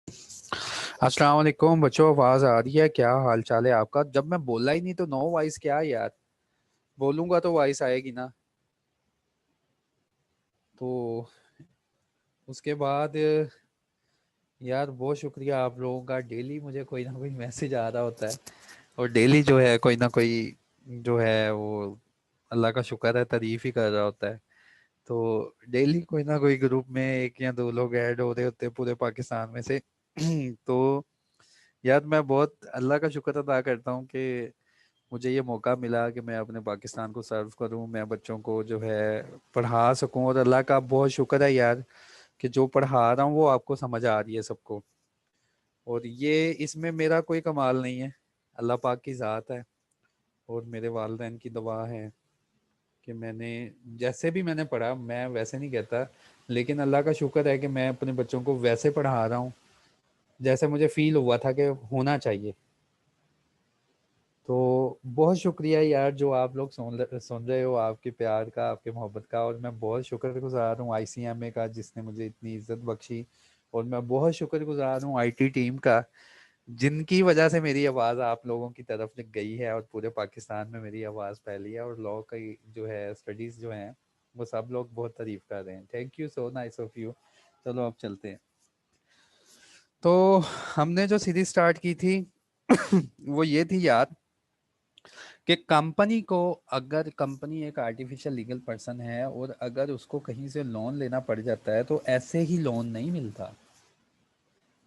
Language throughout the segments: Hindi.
अस्सलाम वालेकुम बच्चों, आवाज आ रही है? क्या हाल चाल है आपका? जब मैं बोला ही नहीं तो नो वॉइस क्या यार? बोलूंगा तो वॉइस आएगी ना। तो उसके बाद यार बहुत शुक्रिया आप लोगों का। डेली मुझे कोई ना कोई मैसेज आ रहा होता है और डेली जो है कोई ना कोई जो है वो अल्लाह का शुक्र है तारीफ ही कर रहा होता है। तो डेली कोई ना कोई ग्रुप में एक या दो लोग ऐड हो रहे होते हैं पूरे पाकिस्तान में से। तो यार मैं बहुत अल्लाह का शुक्र अदा करता हूँ कि मुझे ये मौका मिला कि मैं अपने पाकिस्तान को सर्व करूं, मैं बच्चों को जो है पढ़ा सकूं। और अल्लाह का बहुत शुक्र है यार कि जो पढ़ा रहा हूँ वो आपको समझ आ रही है सबको। और ये इसमें मेरा कोई कमाल नहीं है, अल्लाह पाक की ज़ात है और मेरे वालिदैन की दुआ है कि मैंने जैसे भी मैंने पढ़ा, मैं वैसे नहीं कहता, लेकिन अल्लाह का शुक्र है कि मैं अपने बच्चों को वैसे पढ़ा रहा हूँ जैसे मुझे फील हुआ था कि होना चाहिए। तो बहुत शुक्रिया यार जो आप लोग सुन रहे हो, आपके प्यार का, आपके मोहब्बत का। और मैं बहुत शुक्रगुजार हूँ आईसीएमए का जिसने मुझे इतनी इज्जत बख्शी। और मैं बहुत शुक्रगुजार हूँ आईटी टीम का जिनकी वजह से मेरी आवाज़ आप लोगों की तरफ गई है और पूरे पाकिस्तान में मेरी आवाज़ फैली है। और लॉ का जो है स्टडीज़ जो हैं वो सब लोग बहुत तारीफ कर रहे हैं। Thank you, so nice of you. चलो अब चलते हैं। तो हमने जो सीरीज स्टार्ट की थी वो ये थी यार कि कंपनी को, अगर कंपनी एक आर्टिफिशियल लीगल पर्सन है और अगर उसको कहीं से लोन लेना पड़ जाता है तो ऐसे ही लोन नहीं मिलता।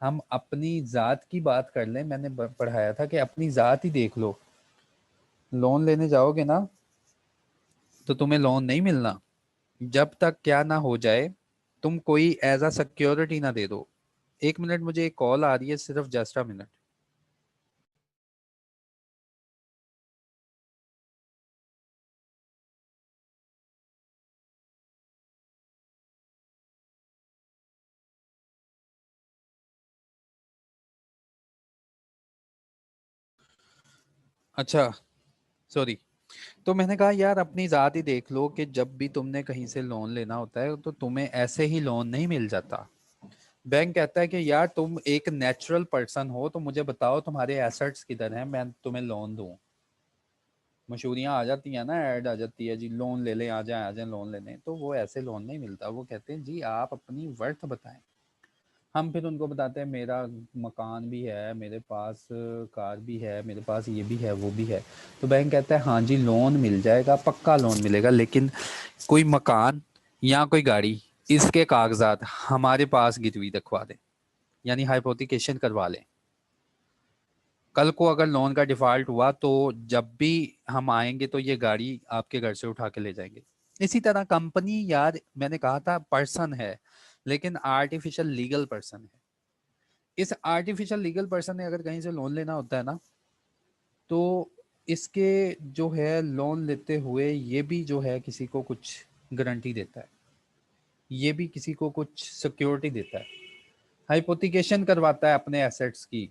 हम अपनी ज़ात की बात कर लें, मैंने पढ़ाया था कि अपनी ज़ात ही देख लो। लोन लेने जाओगे ना तो तुम्हें लोन नहीं मिलना जब तक क्या ना हो जाए, तुम कोई एज अ सिक्योरिटी ना दे दो। एक मिनट, मुझे एक कॉल आ रही है, सिर्फ जस्ट अ मिनट। अच्छा, सॉरी। तो मैंने कहा यार अपनी ज़ात ही देख लो कि जब भी तुमने कहीं से लोन लेना होता है तो तुम्हें ऐसे ही लोन नहीं मिल जाता। बैंक कहता है कि यार तुम एक नेचुरल पर्सन हो तो मुझे बताओ तुम्हारे एसेट्स किधर हैं, मैं तुम्हें लोन दूं। मशहूरियाँ आ जाती हैं ना, ऐड आ जाती है जी, लोन ले लें, आ जाए लोन लेने। तो वो ऐसे लोन नहीं मिलता। वो कहते हैं जी आप अपनी वर्थ बताएं। हम फिर उनको बताते हैं मेरा मकान भी है, मेरे पास कार भी है, मेरे पास ये भी है वो भी है। तो बैंक कहता है हाँ जी लोन मिल जाएगा, पक्का लोन मिलेगा, लेकिन कोई मकान या कोई गाड़ी, इसके कागजात हमारे पास गिरवी रखवा दें, यानी हाइपोथिकेशन करवा लें। कल को अगर लोन का डिफॉल्ट हुआ तो जब भी हम आएंगे तो ये गाड़ी आपके घर से उठा के ले जाएंगे। इसी तरह कंपनी, यार मैंने कहा था पर्सन है लेकिन आर्टिफिशियल लीगल पर्सन है। इस आर्टिफिशियल लीगल पर्सन ने अगर कहीं से लोन लेना होता है ना तो इसके जो है लोन लेते हुए ये भी जो है किसी को कुछ गारंटी देता है, ये भी किसी को कुछ सिक्योरिटी देता है, हाइपोथिकेशन करवाता है अपने एसेट्स की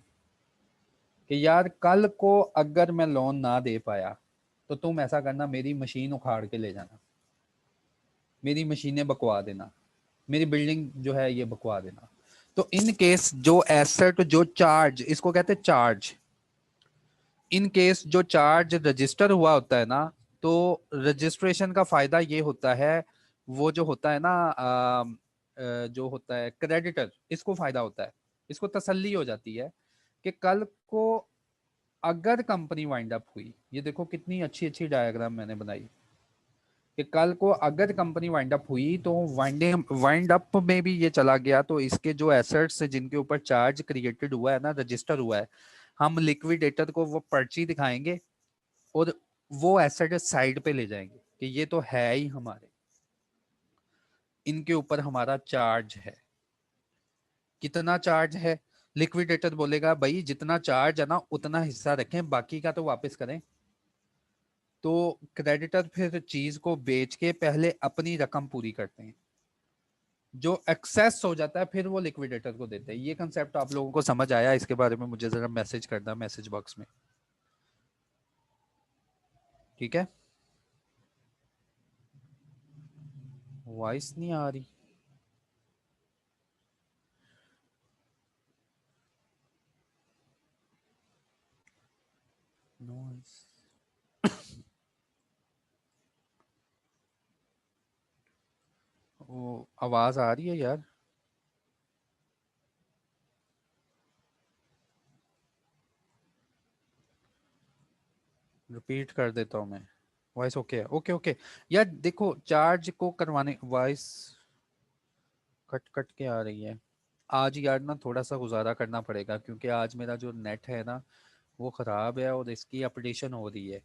कि यार कल को अगर मैं लोन ना दे पाया तो तुम ऐसा करना, मेरी मशीन उखाड़ के ले जाना, मेरी मशीनें बकवा देना, मेरी बिल्डिंग जो है ये बकवा देना। तो इन केस जो एसेट, जो चार्ज, इसको कहते हैं चार्ज, इन केस जो चार्ज रजिस्टर हुआ होता है ना, तो रजिस्ट्रेशन का फायदा ये होता है, वो जो होता है ना जो होता है क्रेडिटर, इसको फायदा होता है, इसको तसल्ली हो जाती है कि कल को अगर कंपनी वाइंड अप हुई, ये देखो कितनी अच्छी अच्छी डायग्राम मैंने बनाई, कि कल को अगर कंपनी वाइंड अप हुई तो वाइंड अप में भी ये चला गया तो इसके जो एसेट्स जिनके ऊपर चार्ज क्रिएटेड हुआ है ना, रजिस्टर हुआ है, हम लिक्विडेटर को वो पर्ची दिखाएंगे और वो एसेट साइड पे ले जाएंगे कि ये तो है ही हमारे, इनके ऊपर हमारा चार्ज है। कितना चार्ज है? लिक्विडेटर बोलेगा भाई जितना चार्ज है ना उतना हिस्सा रखें, बाकी का तो वापस करें। तो क्रेडिटर फिर चीज को बेच के पहले अपनी रकम पूरी करते हैं, जो एक्सेस हो जाता है फिर वो लिक्विडेटर को देते हैं। ये कंसेप्ट आप लोगों को समझ आया? इसके बारे में मुझे जरा मैसेज करना मैसेज बॉक्स में, ठीक है? वॉइस नहीं आ रही। वो आवाज आ रही है यार? रिपीट कर देता हूँ मैं। वॉइस ओके है? Okay okay. यार देखो, चार्ज को करवाने, वॉइस कट कट के आ रही है। आज यार ना थोड़ा सा गुजारा करना पड़ेगा, क्योंकि आज मेरा जो नेट है ना वो ख़राब है और इसकी अपडेशन हो रही है।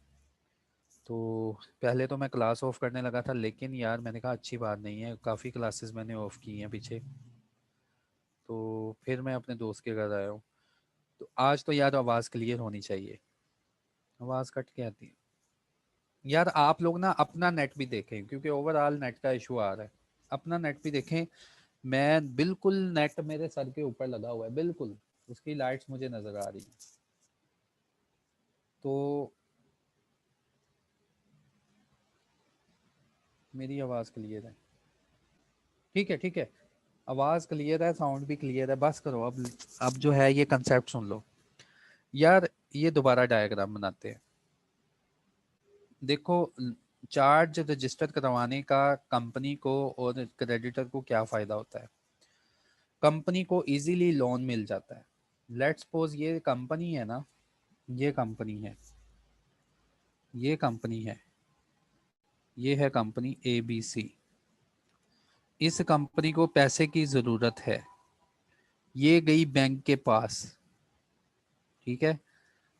तो पहले तो मैं क्लास ऑफ करने लगा था, लेकिन यार मैंने कहा अच्छी बात नहीं है, काफ़ी क्लासेस मैंने ऑफ की हैं पीछे। तो फिर मैं अपने दोस्त के घर आया हूँ। तो आज तो यार आवाज़ क्लियर होनी चाहिए। आवाज़ कट के आती है। यार आप लोग ना अपना नेट भी देखें, क्योंकि ओवरऑल नेट का इशू आ रहा है। अपना नेट भी देखें। मैं बिल्कुल, नेट मेरे सर के ऊपर लगा हुआ है बिल्कुल, उसकी लाइट्स मुझे नज़र आ रही हैं। तो मेरी आवाज़ क्लियर है? ठीक है ठीक है। आवाज़ क्लियर है, साउंड भी क्लियर है, बस करो अब जो है ये कंसेप्ट सुन लो। यार ये दोबारा डायग्राम बनाते हैं। देखो, चार्ज रजिस्टर करवाने का कंपनी को और क्रेडिटर को क्या फ़ायदा होता है? कंपनी को इजीली लोन मिल जाता है। लेट्स सपोज ये कंपनी है ना, ये कंपनी है, ये कंपनी है, ये है कंपनी ABC। इस कंपनी को पैसे की ज़रूरत है। ये गई बैंक के पास, ठीक है।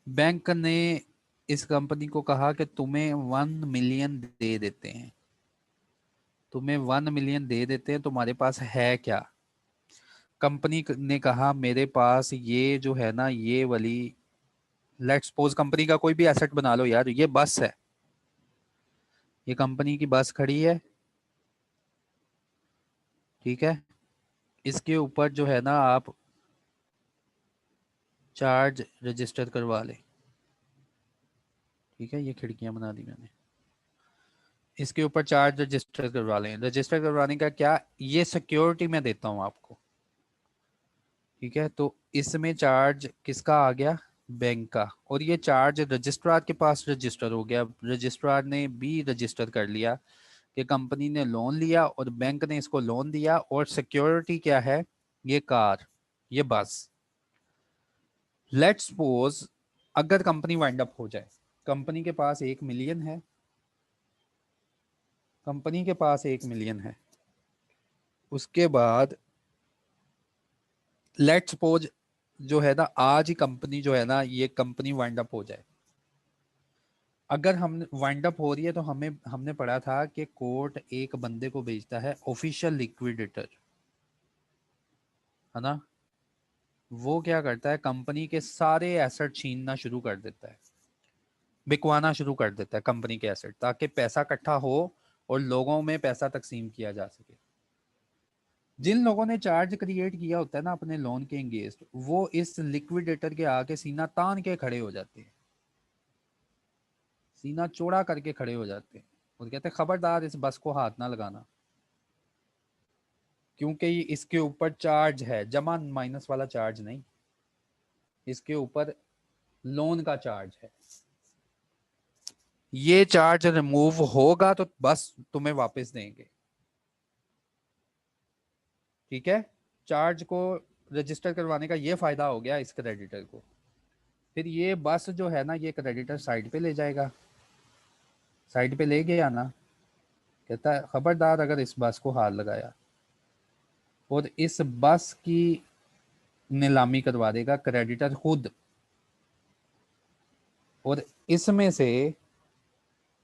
बैंक ने इस कंपनी को कहा कि तुम्हें 1 मिलियन दे देते हैं, तुम्हें 1 मिलियन दे देते हैं, तुम्हारे पास है क्या? कंपनी ने कहा मेरे पास ये जो है ना, ये वाली, लेट्स सपोज कंपनी का कोई भी एसेट बना लो यार, ये बस है, ये कंपनी की बस खड़ी है, ठीक है। इसके ऊपर जो है ना आप चार्ज रजिस्टर करवा लें, ठीक है। ये खिड़कियां बना दी मैंने। इसके ऊपर चार्ज रजिस्टर करवा लें। रजिस्टर करवाने का क्या, ये सिक्योरिटी मैं देता हूं आपको, ठीक है। तो इसमें चार्ज किसका आ गया? बैंक का। और ये चार्ज रजिस्ट्रार के पास रजिस्टर हो गया, रजिस्ट्रार ने भी रजिस्टर कर लिया कि कंपनी ने लोन लिया और बैंक ने इसको लोन दिया, और सिक्योरिटी क्या है? ये कार, ये बस। लेट्स सपोज अगर कंपनी वाइंड अप हो जाए, कंपनी के पास 1 मिलियन है, कंपनी के पास 1 मिलियन है। उसके बाद लेट्स सपोज जो है ना, आज ही कंपनी जो है ना, ये कंपनी वाइंड अप हो जाए। अगर हम वाइंड अप हो रही है तो हमें, हमने पढ़ा था कि कोर्ट एक बंदे को भेजता है, ऑफिशियल लिक्विडेटर, है ना। वो क्या करता है, कंपनी के सारे एसेट छीनना शुरू कर देता है, बिकवाना शुरू कर देता है कंपनी के एसेट, ताकि पैसा इकट्ठा हो और लोगों में पैसा तकसीम किया जा सके। जिन लोगों ने चार्ज क्रिएट किया होता है ना अपने लोन के अगेंस्ट, वो इस लिक्विडेटर के आगे सीना तान के खड़े हो जाते हैं, सीना चौड़ा करके खड़े हो जाते हैं, और कहते हैं खबरदार इस बस को हाथ ना लगाना, क्योंकि ये इसके ऊपर चार्ज है, जमा माइनस वाला चार्ज नहीं, इसके ऊपर लोन का चार्ज है। ये चार्ज रिमूव होगा तो बस तुम्हें वापस देंगे, ठीक है। चार्ज को रजिस्टर करवाने का ये फायदा हो गया इस क्रेडिटर को। फिर ये बस जो है ना, ये क्रेडिटर साइड पे ले जाएगा, साइड पे ले गया ना, कहता है खबरदार अगर इस बस को हाथ लगाया, और इस बस की नीलामी करवा देगा क्रेडिटर खुद। और इसमें से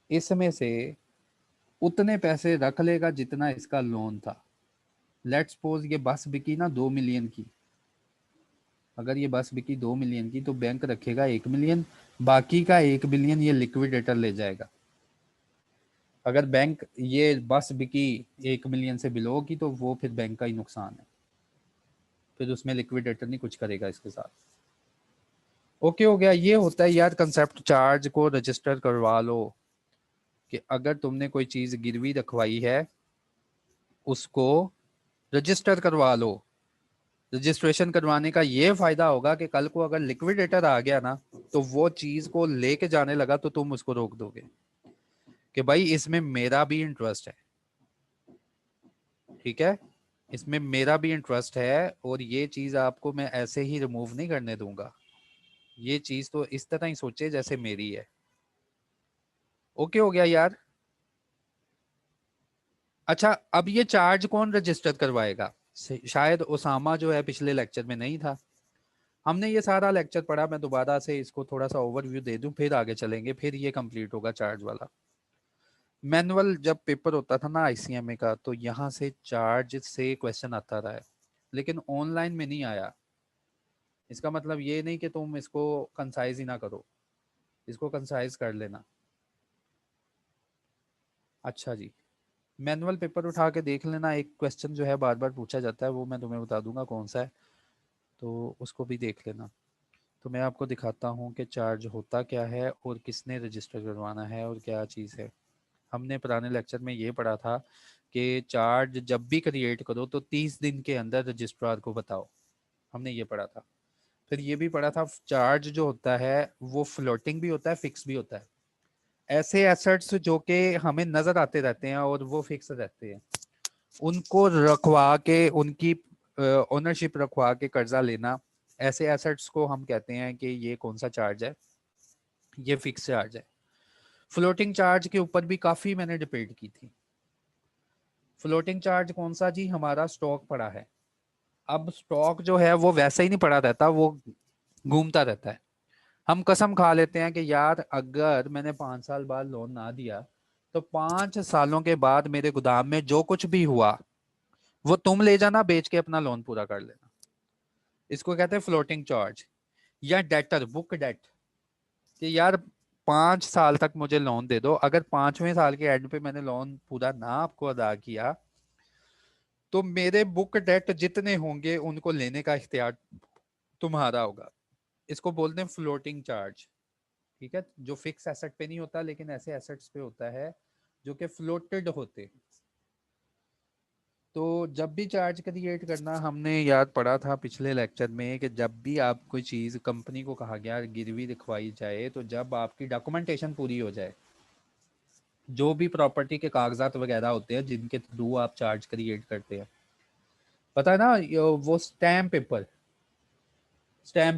इसमें से उतने पैसे रख लेगा जितना इसका लोन था। लेट्स सपोज ये बस बिकी ना 2 मिलियन की, अगर ये बस बिकी 2 मिलियन की, तो बैंक रखेगा 1 मिलियन, बाकी का 1 बिलियन ये लिक्विडेटर ले जाएगा। अगर बैंक, ये बस बिकी 1 मिलियन से बिलो की, तो वो फिर बैंक का ही नुकसान है, फिर उसमें लिक्विडेटर नहीं कुछ करेगा इसके साथ। ओके हो गया। ये होता है यार कंसेप्ट, चार्ज को रजिस्टर करवा लो, कि अगर तुमने कोई चीज गिरवी रखवाई है उसको रजिस्टर करवा लो। रजिस्ट्रेशन करवाने का ये फायदा होगा कि कल को अगर लिक्विडेटर आ गया ना, तो वो चीज को लेके जाने लगा तो तुम उसको रोक दोगे कि भाई इसमें मेरा भी इंटरेस्ट है, ठीक है, इसमें मेरा भी इंटरेस्ट है और ये चीज आपको मैं ऐसे ही रिमूव नहीं करने दूंगा। ये चीज तो इस तरह ही सोचे जैसे मेरी है। ओके हो गया यार। अच्छा, अब ये चार्ज कौन रजिस्टर करवाएगा? शायद ओसामा जो है पिछले लेक्चर में नहीं था। हमने ये सारा लेक्चर पढ़ा, मैं दोबारा से इसको थोड़ा सा ओवरव्यू दे दूं फिर आगे चलेंगे, फिर ये कंप्लीट होगा चार्ज वाला। मैनुअल जब पेपर होता था ना आईसीएमए का, तो यहाँ से चार्ज से क्वेश्चन आता रहा है, लेकिन ऑनलाइन में नहीं आया। इसका मतलब ये नहीं कि तुम इसको कंसाइज ही ना करो, इसको कंसाइज कर लेना। अच्छा जी, मैनुअल पेपर उठा के देख लेना, एक क्वेश्चन जो है बार बार पूछा जाता है, वो मैं तुम्हें बता दूंगा कौन सा है, तो उसको भी देख लेना। तो मैं आपको दिखाता हूँ कि चार्ज होता क्या है और किसने रजिस्टर करवाना है और क्या चीज़ है। हमने पुराने लेक्चर में ये पढ़ा था कि चार्ज जब भी क्रिएट करो तो 30 दिन के अंदर रजिस्ट्रार को बताओ, हमने ये पढ़ा था। फिर ये भी पढ़ा था चार्ज जो होता है वो फ्लोटिंग भी होता है, फिक्स भी होता है। ऐसे एसेट्स जो कि हमें नजर आते रहते हैं और वो फिक्स रहते हैं, उनको रखवा के, उनकी ओनरशिप रखवा के कर्जा लेना, ऐसे एसेट्स को हम कहते हैं कि ये कौन सा चार्ज है, ये फिक्स चार्ज है। फ्लोटिंग चार्ज के ऊपर भी काफी मैंने डिबेट की थी। फ्लोटिंग चार्ज कौन सा जी? हमारा स्टॉक पड़ा है। अब स्टॉक जो है वो वैसा ही नहीं पड़ा रहता, वो घूमता रहता है। हम कसम खा लेते हैं कि यार अगर मैंने 5 साल बाद लोन ना दिया तो 5 सालों के बाद मेरे गोदाम में जो कुछ भी हुआ वो तुम ले जाना, बेच के अपना लोन पूरा कर लेना। इसको कहते हैं फ्लोटिंग चार्ज। या डेटर, बुक डेट, कि यार 5 साल तक मुझे लोन दे दो, अगर 5वें साल के एंड पे मैंने लोन पूरा ना आपको अदा किया तो मेरे बुक डेट जितने होंगे उनको लेने का इख्तियार तुम्हारा होगा। इसको बोलते हैं फ्लोटिंग चार्ज। ठीक है, जो फिक्स एसेट पे नहीं होता लेकिन ऐसे एसेट्स पे होता है जो कि फ्लोटेड होते हैं। तो जब भी चार्ज क्रिएट करना, हमने याद पढ़ा था पिछले लेक्चर में कि जब भी आप कोई चीज़ कंपनी को कहा गया गिरवी दिखवाई जाए, तो जब आपकी डॉक्यूमेंटेशन पूरी हो जाए, जो भी प्रॉपर्टी के कागजात वगैरह होते हैं जिनके थ्रू आप चार्ज क्रिएट करते हैं, पता है ना, वो स्टैम्प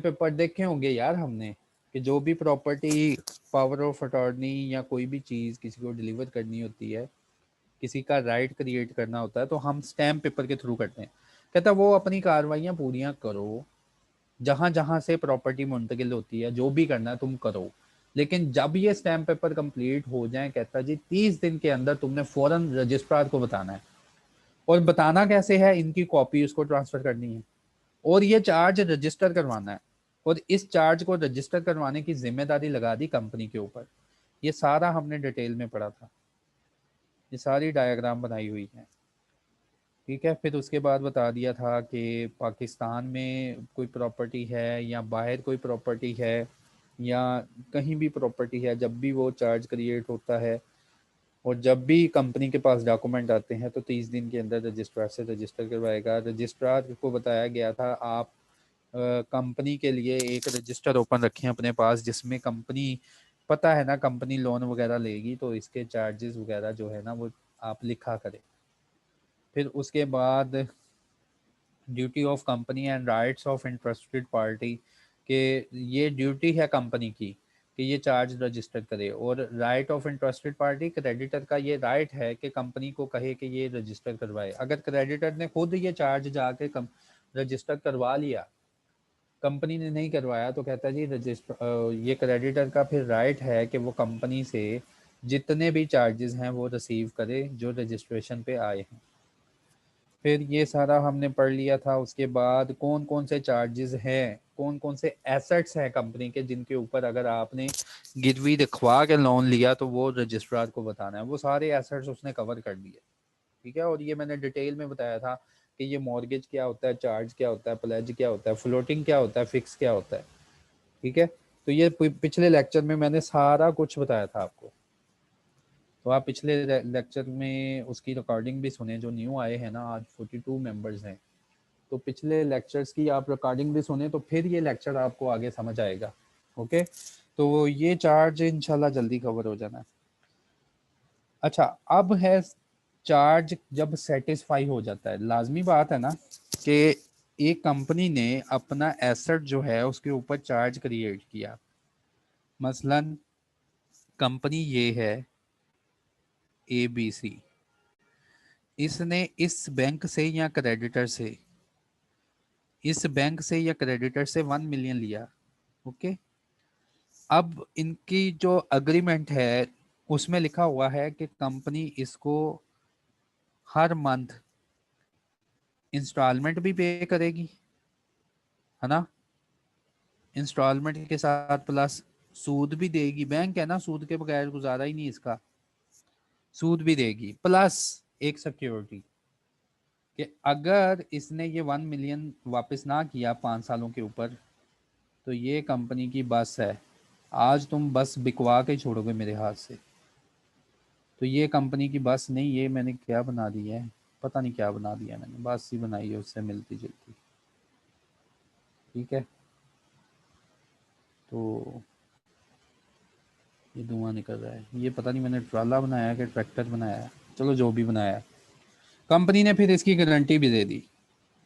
पेपर देखे होंगे यार हमने, कि जो भी प्रॉपर्टी पावर ऑफ अटॉर्नी या कोई भी चीज़ किसी को डिलीवर करनी होती है, किसी का राइट क्रिएट करना होता है, तो हम स्टैम्प पेपर के थ्रू करते हैं। कहता वो अपनी कार्रवाइयाँ पूरियाँ करो, जहां जहां से प्रॉपर्टी मुंतकिल होती है, जो भी करना है तुम करो, लेकिन जब ये स्टैम्प पेपर कंप्लीट हो जाए, कहता जी 30 दिन के अंदर तुमने फौरन रजिस्ट्रार को बताना है। और बताना कैसे है? इनकी कॉपी उसको ट्रांसफर करनी है और ये चार्ज रजिस्टर करवाना है, और इस चार्ज को रजिस्टर करवाने की जिम्मेदारी लगा दी कंपनी के ऊपर। ये सारा हमने डिटेल में पढ़ा था, ये सारी डायग्राम बनाई हुई है। ठीक है, फिर उसके बाद बता दिया था कि पाकिस्तान में कोई प्रॉपर्टी है या बाहर कोई प्रॉपर्टी है या कहीं भी प्रॉपर्टी है, जब भी वो चार्ज क्रिएट होता है और जब भी कंपनी के पास डॉक्यूमेंट आते हैं तो 30 दिन के अंदर रजिस्ट्रार से रजिस्टर करवाएगा। रजिस्ट्रार को बताया गया था आप कंपनी के लिए एक रजिस्टर ओपन रखें अपने पास, जिसमें कंपनी, पता है ना कंपनी लोन वगैरह लेगी तो इसके चार्जेस वगैरह जो है ना वो आप लिखा करें। फिर उसके बाद duty of company and rights of interested party, के ये ड्यूटी है कंपनी की कि ये चार्ज रजिस्टर करे, और right of interested party, creditor का ये राइट है कि कंपनी को कहे कि ये रजिस्टर करवाए। अगर क्रेडिटर ने खुद ये चार्ज जाके रजिस्टर करवा लिया, कंपनी ने नहीं करवाया, तो कहता है जी रजिस्टर, ये क्रेडिटर का फिर राइट है कि वो कंपनी से जितने भी चार्जेस हैं वो रिसीव करे जो रजिस्ट्रेशन पे आए हैं। फिर ये सारा हमने पढ़ लिया था। उसके बाद कौन कौन से चार्जेस हैं, कौन कौन से एसेट्स हैं कंपनी के जिनके ऊपर अगर आपने गिरवी दिखवा के लोन लिया तो वो रजिस्ट्रार को बताना है। वो सारे एसेट्स उसने कवर कर दिए। ठीक है, और ये मैंने डिटेल में बताया था कि ये मॉर्गेज क्या होता है, चार्ज क्या होता है, प्लेज क्या होता है, फ्लोटिंग क्या होता है, फिक्स क्या होता है। ठीक है, तो ये पिछले लेक्चर में मैंने सारा कुछ बताया था आपको। तो आप पिछले लेक्चर में उसकी रिकॉर्डिंग भी सुने, जो न्यू आए हैं ना, आज 42 मेंबर्स हैं, तो पिछले लेक्चर्स की आप रिकॉर्डिंग भी सुने तो फिर ये लेक्चर आपको आगे समझ आएगा। ओके, तो ये चार्ज इंशाल्लाह जल्दी कवर हो जाना है। अच्छा, अब है चार्ज जब सेटिस्फाई हो जाता है, लाजमी बात है ना कि एक कंपनी ने अपना एसेट जो है उसके ऊपर चार्ज क्रिएट किया। मसलन कंपनी ये है ABC, इसने इस बैंक से या क्रेडिटर से, इस बैंक से या क्रेडिटर से 1 मिलियन लिया। ओके, अब इनकी जो अग्रीमेंट है उसमें लिखा हुआ है कि कंपनी इसको हर मंथ इंस्टॉलमेंट भी पे करेगी, है ना, इंस्टॉलमेंट के साथ प्लस सूद भी देगी। बैंक है ना, सूद के बगैर गुजारा ही नहीं इसका, सूद भी देगी प्लस एक सिक्योरिटी कि अगर इसने ये 1 मिलियन वापस ना किया 5 सालों के ऊपर तो ये कंपनी की बस है, आज तुम बस बिकवा के छोड़ोगे मेरे हाथ से। तो ये कंपनी की बस नहीं, ये मैंने क्या बना दी है, पता नहीं क्या बना दिया मैंने, बस ही बनाई है उससे मिलती जुलती। ठीक है, तो ये धुआं निकल रहा है, ये पता नहीं मैंने ट्राला बनाया कि ट्रैक्टर बनाया है, चलो जो भी बनाया। कंपनी ने फिर इसकी गारंटी भी दे दी,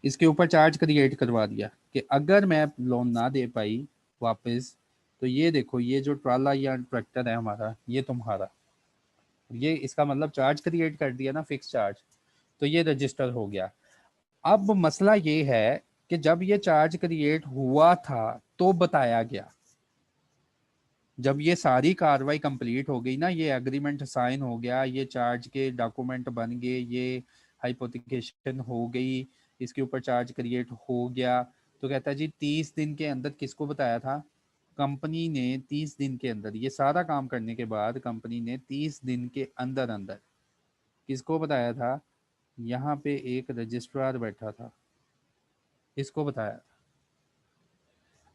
इसके ऊपर चार्ज क्रिएट करवा दिया कि अगर मैं लोन ना दे पाई वापस तो ये देखो, ये जो ट्राला या ट्रैक्टर है हमारा ये तुम्हारा, ये इसका मतलब चार्ज क्रिएट कर दिया ना, फिक्स चार्ज, तो ये रजिस्टर हो गया। अब मसला ये है कि जब ये चार्ज क्रिएट हुआ था तो बताया गया, जब ये सारी कार्रवाई कंप्लीट हो गई ना, ये एग्रीमेंट साइन हो गया, ये चार्ज के डॉक्यूमेंट बन गए, ये हाइपोथिकेशन हो गई, इसके ऊपर चार्ज क्रिएट हो गया, तो कहता है जी 30 दिन के अंदर, किसको बताया था, कंपनी ने 30 दिन के अंदर, ये सारा काम करने के बाद कंपनी ने 30 दिन के अंदर अंदर किसको बताया था, यहाँ पे एक रजिस्ट्रार बैठा था, इसको बताया।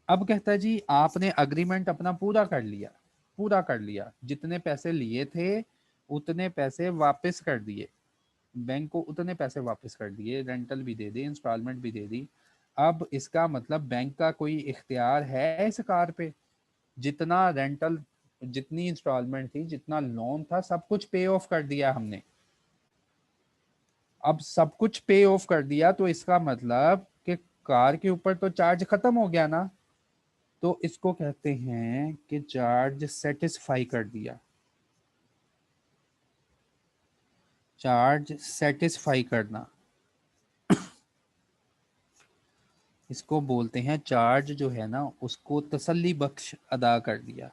अब कहता है जी आपने अग्रीमेंट अपना पूरा कर लिया, पूरा कर लिया, जितने पैसे लिए थे उतने पैसे वापस कर दिए, बैंक को उतने पैसे वापस कर दिए, रेंटल भी दे दी, इंस्टॉलमेंट भी दे दी। अब इसका मतलब बैंक का कोई इख्तियार है इस कार पे, जितना रेंटल, जितनी इंस्टॉलमेंट थी, जितना लोन था, सब कुछ पे ऑफ कर दिया हमने। अब सब कुछ पे ऑफ कर दिया तो इसका मतलब कि कार के ऊपर तो चार्ज खत्म हो गया ना, तो इसको कहते हैं कि चार्ज सेटिस्फाई कर दिया, चार्ज सेटिस्फाई करना, इसको बोलते हैं चार्ज जो है ना उसको तसल्ली बख्श अदा कर दिया,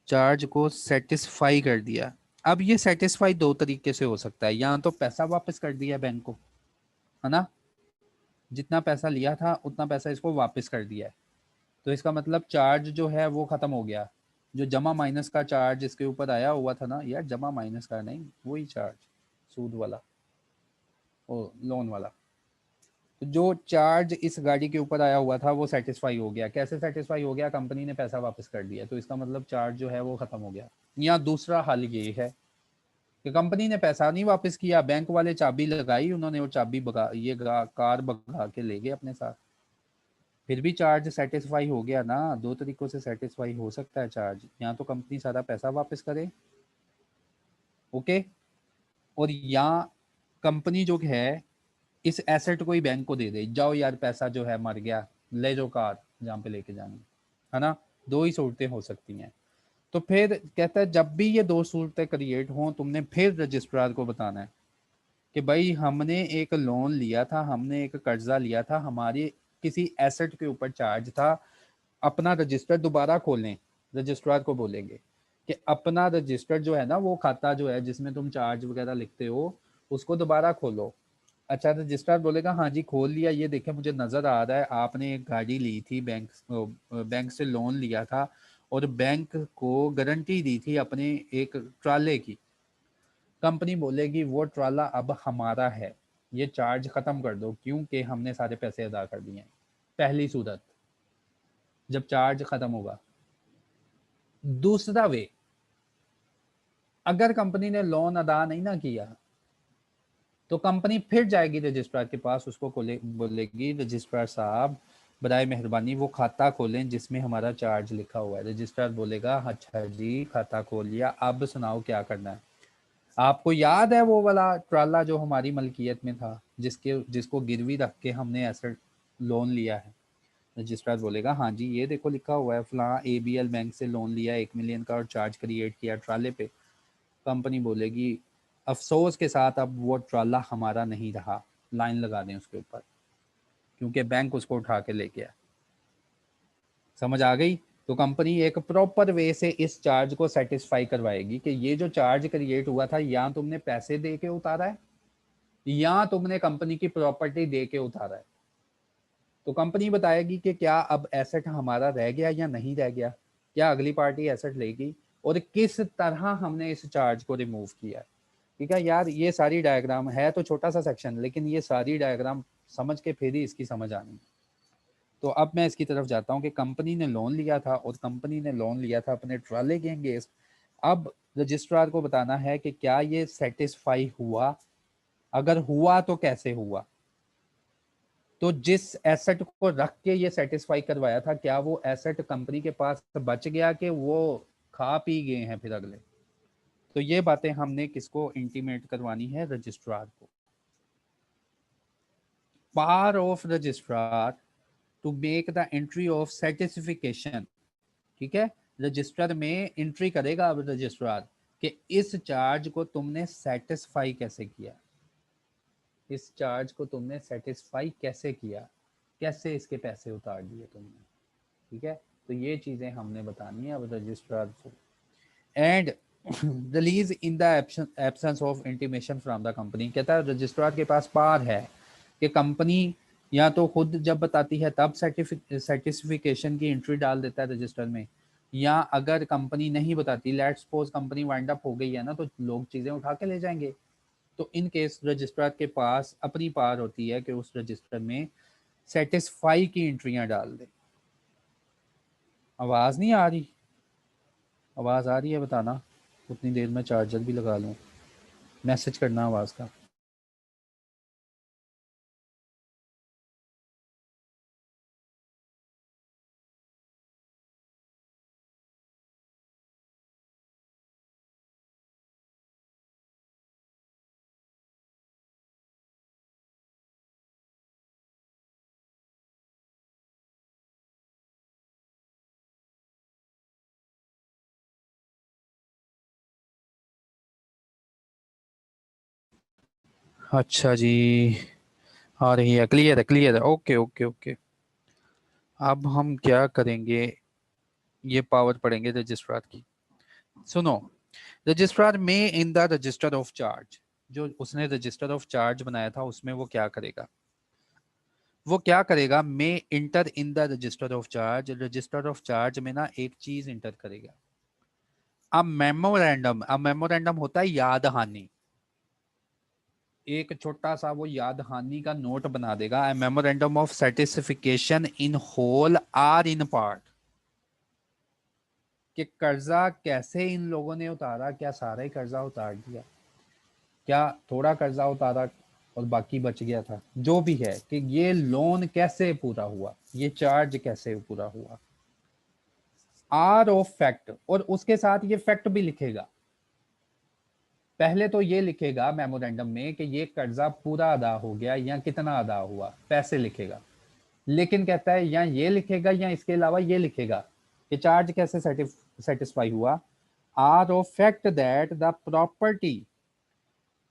चार्ज को सेटिस्फाई कर दिया। अब ये सेटिस्फाई दो तरीके से हो सकता है, या तो पैसा वापस कर दिया बैंक को, है ना, जितना पैसा लिया था उतना पैसा इसको वापस कर दिया है, तो इसका मतलब चार्ज जो है वो खत्म हो गया, जो जमा माइनस का चार्ज इसके ऊपर आया हुआ था ना यार, जमा माइनस का नहीं, वही चार्ज सूद वाला, ओ लोन वाला, तो जो चार्ज इस गाड़ी के ऊपर आया हुआ था वो सेटिस्फाई हो गया। कैसे सेटिस्फाई हो गया, कंपनी ने पैसा वापस कर दिया, तो इसका मतलब चार्ज जो है वो खत्म हो गया। या दूसरा हल ये है कि कंपनी ने पैसा नहीं वापस किया, बैंक वाले चाबी लगाई उन्होंने, वो चाबी भगा, ये कार भगा के ले गए अपने साथ, फिर भी चार्ज सेटिस्फाई हो गया ना। दो तरीकों से सेटिस्फाई हो सकता है चार्ज, या तो कंपनी सारा पैसा वापस करे, ओके, और या कंपनी जो है इस एसेट को ही बैंक को दे दे, जाओ यार पैसा जो है मर गया, ले जाओ कार जहाँ पे लेके जानी, है ना, दो ही सूरतें हो सकती हैं। तो फिर कहता है जब भी ये दो सूरतें क्रिएट हों तुमने फिर रजिस्ट्रार को बताना है कि भाई हमने एक लोन लिया था, हमने एक कर्जा लिया था, हमारी किसी एसेट के ऊपर चार्ज था, अपना रजिस्टर दोबारा खोलें, रजिस्ट्रार को बोलेंगे कि अपना रजिस्टर जो है ना, वो खाता जो है जिसमें तुम चार्ज वगैरह लिखते हो उसको दोबारा खोलो। अच्छा, रजिस्ट्रार बोलेगा हाँ जी खोल लिया, ये देखें मुझे नज़र आ रहा है आपने एक गाड़ी ली थी, बैंक से लोन लिया था और बैंक को गारंटी दी थी अपने एक ट्राले की। कंपनी बोलेगी वो ट्राला अब हमारा है, ये चार्ज खत्म कर दो क्योंकि हमने सारे पैसे अदा कर दिए हैं। पहली सूरत जब चार्ज खत्म होगा। दूसरा वे, अगर कंपनी ने लोन अदा नहीं ना किया तो कंपनी फिर जाएगी रजिस्ट्रार के पास, उसको बोलेगी रजिस्ट्रार साहब बराए मेहरबानी वो खाता खोलें जिसमें हमारा चार्ज लिखा हुआ है। रजिस्ट्रार बोलेगा अच्छा जी खाता खोल लिया, अब सुनाओ क्या करना है। आपको याद है वो वाला ट्राला जो हमारी मलकियत में था, जिसको गिरवी रख के हमने एसेट लोन लिया है? रजिस्ट्रार बोलेगा हाँ जी, ये देखो लिखा हुआ है फलां ABL बैंक से लोन लिया 1 मिलियन का और चार्ज क्रिएट किया ट्राले पे। कंपनी बोलेगी अफसोस के साथ अब वो ट्राला हमारा नहीं रहा, लाइन लगा दें उसके ऊपर, क्योंकि बैंक उसको उठा के ले गया। समझ आ गई? तो कंपनी एक प्रॉपर वे से इस चार्ज को सेटिस्फाई करवाएगी कि ये जो चार्ज क्रिएट हुआ था, या तुमने पैसे दे के उतारा है या तुमने कंपनी की प्रॉपर्टी दे के उतारा है। तो कंपनी बताएगी कि क्या अब एसेट हमारा रह गया या नहीं रह गया, क्या अगली पार्टी एसेट लेगी, और किस तरह हमने इस चार्ज को रिमूव किया है। ठीक है यार, ये सारी डायग्राम है तो छोटा सा सेक्शन, लेकिन ये सारी डायग्राम समझ के फिर ही इसकी समझ आनी। तो अब मैं इसकी तरफ जाता हूँ कि कंपनी ने लोन लिया था और कंपनी ने लोन लिया था अपने ट्राले के अगेंस्ट। अब रजिस्ट्रार को बताना है कि क्या ये सेटिस्फाई हुआ, अगर हुआ तो कैसे हुआ। तो जिस एसेट को रख के ये सेटिस्फाई करवाया था, क्या वो एसेट कंपनी के पास बच गया कि वो खा पी गए हैं फिर अगले। तो ये बातें हमने किसको इंटीमेट करवानी है? रजिस्ट्रार को। Power of registrar to make the entry of satisfaction. ठीक है, रजिस्टर में एंट्री करेगा अब रजिस्ट्रार कि इस चार्ज को तुमने सेटिस्फाई कैसे किया, इस चार्ज को तुमने सेटिस्फाई कैसे किया, कैसे इसके पैसे उतार दिए तुमने। ठीक है, तो ये चीजें हमने बतानी है अब रजिस्ट्रार को। And release in the absence of intimation from the company. कहता है रजिस्ट्रार के पास पावर है कि कंपनी या तो खुद जब बताती है तब सर्टिफिकेशन की एंट्री डाल देता है रजिस्टर में, या अगर कंपनी नहीं बताती, let's suppose company wind up हो गई है ना, तो लोग चीज़ें उठा के ले जाएंगे। तो इन केस रजिस्ट्रार के पास अपनी पावर होती है कि उस रजिस्टर में सेटिस्फाई की एंट्रियां डाल दे। आवाज़ नहीं आ रही? आवाज़ आ रही है बताना, उतनी देर में चार्जर भी लगा लूँ। मैसेज करना आवाज़ का। अच्छा जी, आ रही है, क्लियर है, क्लियर है, ओके ओके ओके। अब हम क्या करेंगे, ये पावर पढ़ेंगे रजिस्ट्रार की। सुनो, रजिस्ट्रार में इन द रजिस्टर ऑफ चार्ज, जो उसने रजिस्टर ऑफ चार्ज बनाया था उसमें वो क्या करेगा, वो क्या करेगा, में inter in the register of charge, register of charge में ना एक चीज इंटर करेगा, अब मेमोरेंडम। अब मेमोरेंडम होता है याद हानि, एक छोटा सा वो याद हानि का नोट बना देगा, a memorandum of satisfaction in whole or in part, कि कर्जा कैसे इन लोगों ने उतारा, क्या सारा ही कर्जा उतार दिया, क्या थोड़ा कर्जा उतारा और बाकी बच गया था, जो भी है, कि ये लोन कैसे पूरा हुआ, ये चार्ज कैसे पूरा हुआ। आर ऑफ फैक्ट, और उसके साथ ये फैक्ट भी लिखेगा। पहले तो ये लिखेगा मेमोरेंडम में कि ये कर्जा पूरा अदा हो गया या कितना अदा हुआ, पैसे लिखेगा। लेकिन कहता है या ये लिखेगा या इसके अलावा ये लिखेगा कि चार्ज कैसे सेटिस्फाई हुआ। Or of fact that the property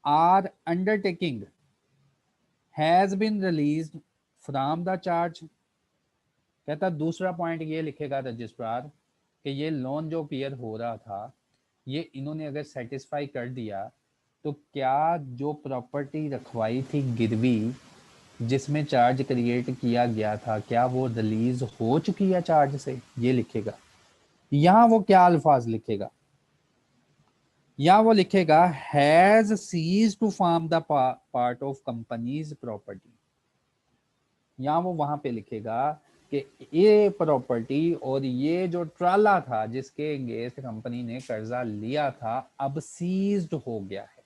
or undertaking has been released from the charge. कहता दूसरा पॉइंट ये लिखेगा रजिस्ट्रार कि ये लोन जो पियर हो रहा था, ये इन्होंने अगर सेटिस्फाई कर दिया, तो क्या जो प्रॉपर्टी रखवाई थी गिरवी जिसमें चार्ज क्रिएट किया गया था, क्या वो रिलीज हो चुकी है चार्ज से, ये लिखेगा। यहां वो क्या अल्फाज लिखेगा, या वो लिखेगा has cease to form the part of company's property, या वो वहां पे लिखेगा कि ये प्रॉपर्टी और ये जो ट्राला था जिसके अगेंस्ट कंपनी ने कर्जा लिया था, अब सीज्ड हो गया है,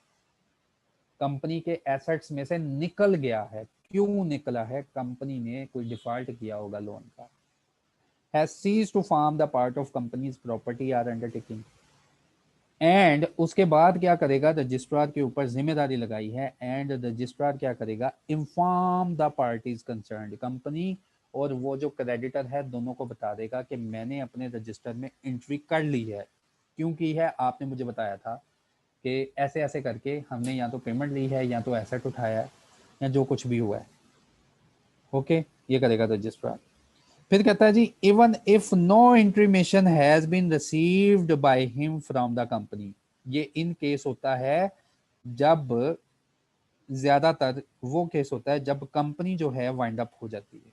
कंपनी के एसेट्स में से निकल गया है। क्यों निकला है? कंपनी ने कोई डिफॉल्ट किया होगा लोन का। Has ceased to form the part of company's property or undertaking. And उसके बाद क्या करेगा, रजिस्ट्रार के ऊपर जिम्मेदारी लगाई है, एंड रजिस्ट्रार क्या करेगा, inform the parties concerned, company और वो जो क्रेडिटर है दोनों को बता देगा कि मैंने अपने रजिस्टर में एंट्री कर ली है। क्यों की है, आपने मुझे बताया था कि ऐसे ऐसे करके हमने या तो पेमेंट ली है या तो एसेट उठाया है या जो कुछ भी हुआ है। ओके, ये करेगा रजिस्ट्रार। फिर कहता है जी, even if no intimation has been received by him from the company, ये इन केस होता है जब, ज्यादातर वो केस होता है जब कंपनी जो है वाइंड अप हो जाती है,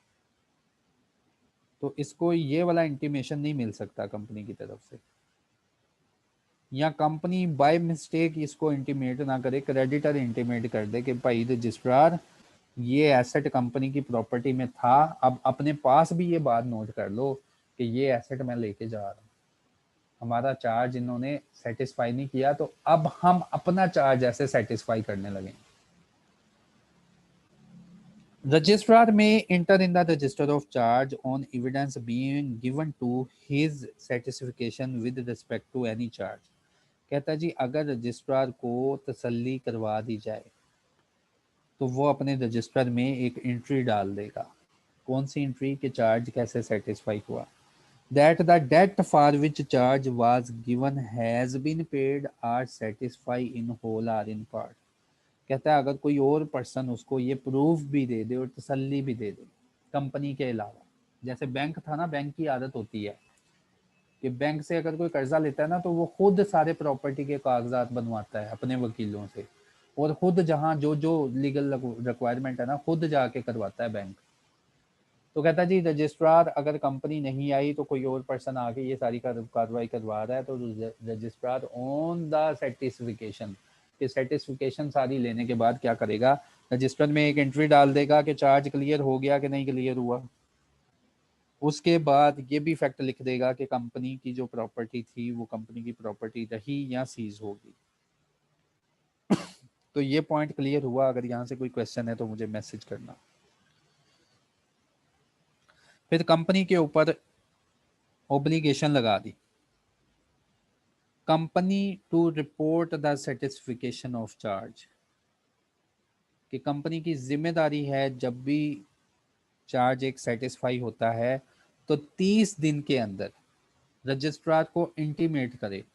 तो इसको ये वाला इंटीमेशन नहीं मिल सकता कंपनी की तरफ से, या कंपनी बाय मिस्टेक इसको इंटीमेट ना करे, क्रेडिटर इंटीमेट कर दे कि भाई रजिस्ट्रार ये एसेट कंपनी की प्रॉपर्टी में था, अब अपने पास भी ये बात नोट कर लो कि ये एसेट मैं लेके जा रहा हूँ, हमारा चार्ज इन्होंने सेटिस्फाई नहीं किया, तो अब हम अपना चार्ज ऐसे सेटिस्फाई करने लगे। Registrar may enter in the register of charge on evidence being given to his satisfaction with respect to any charge। कहता जी अगर रजिस्ट्रार को तसल्ली करवा दी जाए तो वो अपने रजिस्टर में एक एंट्री डाल देगा। कौन सी एंट्री, के चार्ज कैसे सेटिस्फाई हुआ। That the debt for which charge was given has been paid or satisfy in whole or in part. कहता है अगर कोई और पर्सन उसको ये प्रूफ भी दे दे और तसल्ली भी दे दे कंपनी के अलावा, जैसे बैंक था ना, बैंक की आदत होती है कि बैंक से अगर कोई कर्जा लेता है ना तो वो खुद सारे प्रॉपर्टी के कागजात बनवाता है अपने वकीलों से, और खुद जहाँ जो जो लीगल रिक्वायरमेंट है ना खुद जाके करवाता है बैंक। तो कहता है जी रजिस्ट्रार अगर कंपनी नहीं आई तो कोई और पर्सन आके ये सारी कार्रवाई करवा रहा है, तो रजिस्ट्रार ऑन द सेटिस्फिकेशन, कि सेटिस्फिकेशन सारी लेने के बाद क्या करेगा, रजिस्टर में एक एंट्री डाल देगा कि चार्ज क्लियर हो गया कि नहीं क्लियर हुआ। उसके बाद ये भी फैक्ट लिख देगा कि कंपनी की जो प्रॉपर्टी थी वो कंपनी की प्रॉपर्टी रही या सीज होगी। तो ये पॉइंट क्लियर हुआ, अगर यहाँ से कोई क्वेश्चन है तो मुझे मैसेज करना। फिर कंपनी के ऊपर ऑब्लिगेशन लगा दी, company to report the satisfaction of charge, कि कंपनी की जिम्मेदारी है जब भी चार्ज एक सेटिस्फाई होता है तो 30 दिन के अंदर रजिस्ट्रार को इंटीमेट करे।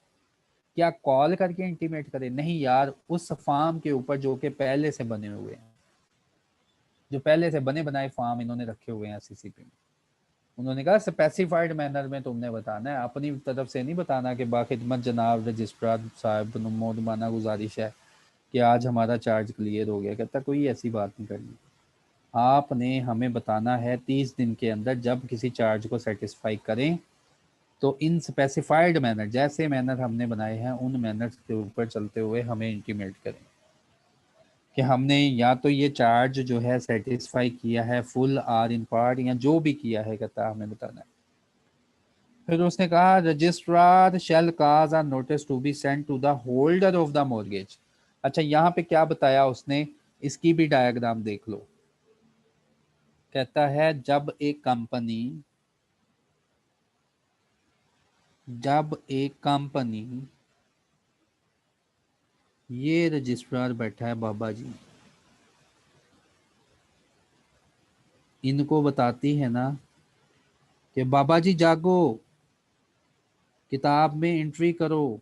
क्या कॉल करके इंटीमेट करे, नहीं यार, उस फॉर्म के ऊपर जो कि पहले से बने हुए हैं, जो पहले से बने बनाए फॉर्म इन्होंने रखे हुए हैं सीसीपी में, उन्होंने कहा स्पेसिफाइड मैनर में तुमने बताना है, अपनी तरफ से नहीं बताना कि बाखिदमत जनाब रजिस्ट्रार साहब मोदमाना गुजारिश है कि आज हमारा चार्ज क्लियर हो गया। कहता कोई ऐसी बात नहीं करनी, आपने हमें बताना है 30 दिन के अंदर जब किसी चार्ज को सेटिस्फाई करें तो इन स्पेसिफाइड मैनर, जैसे मैनर हमने बनाए हैं उन मैनर्स के ऊपर चलते हुए हमें इंटीमेट करें कि हमने या तो ये चार्ज जो है सेटिस्फाई किया है फुल आर इन पार्ट, या जो भी किया है कहता हमें बताना है। फिर उसने कहा registrar shall cause a notice to be send to the holder of the mortgage. अच्छा यहाँ पे क्या बताया उसने, इसकी भी डायग्राम देख लो। कहता है जब एक कंपनी, ये रजिस्ट्रार बैठा है बाबा जी, इनको बताती है ना कि बाबा जी जागो, किताब में एंट्री करो,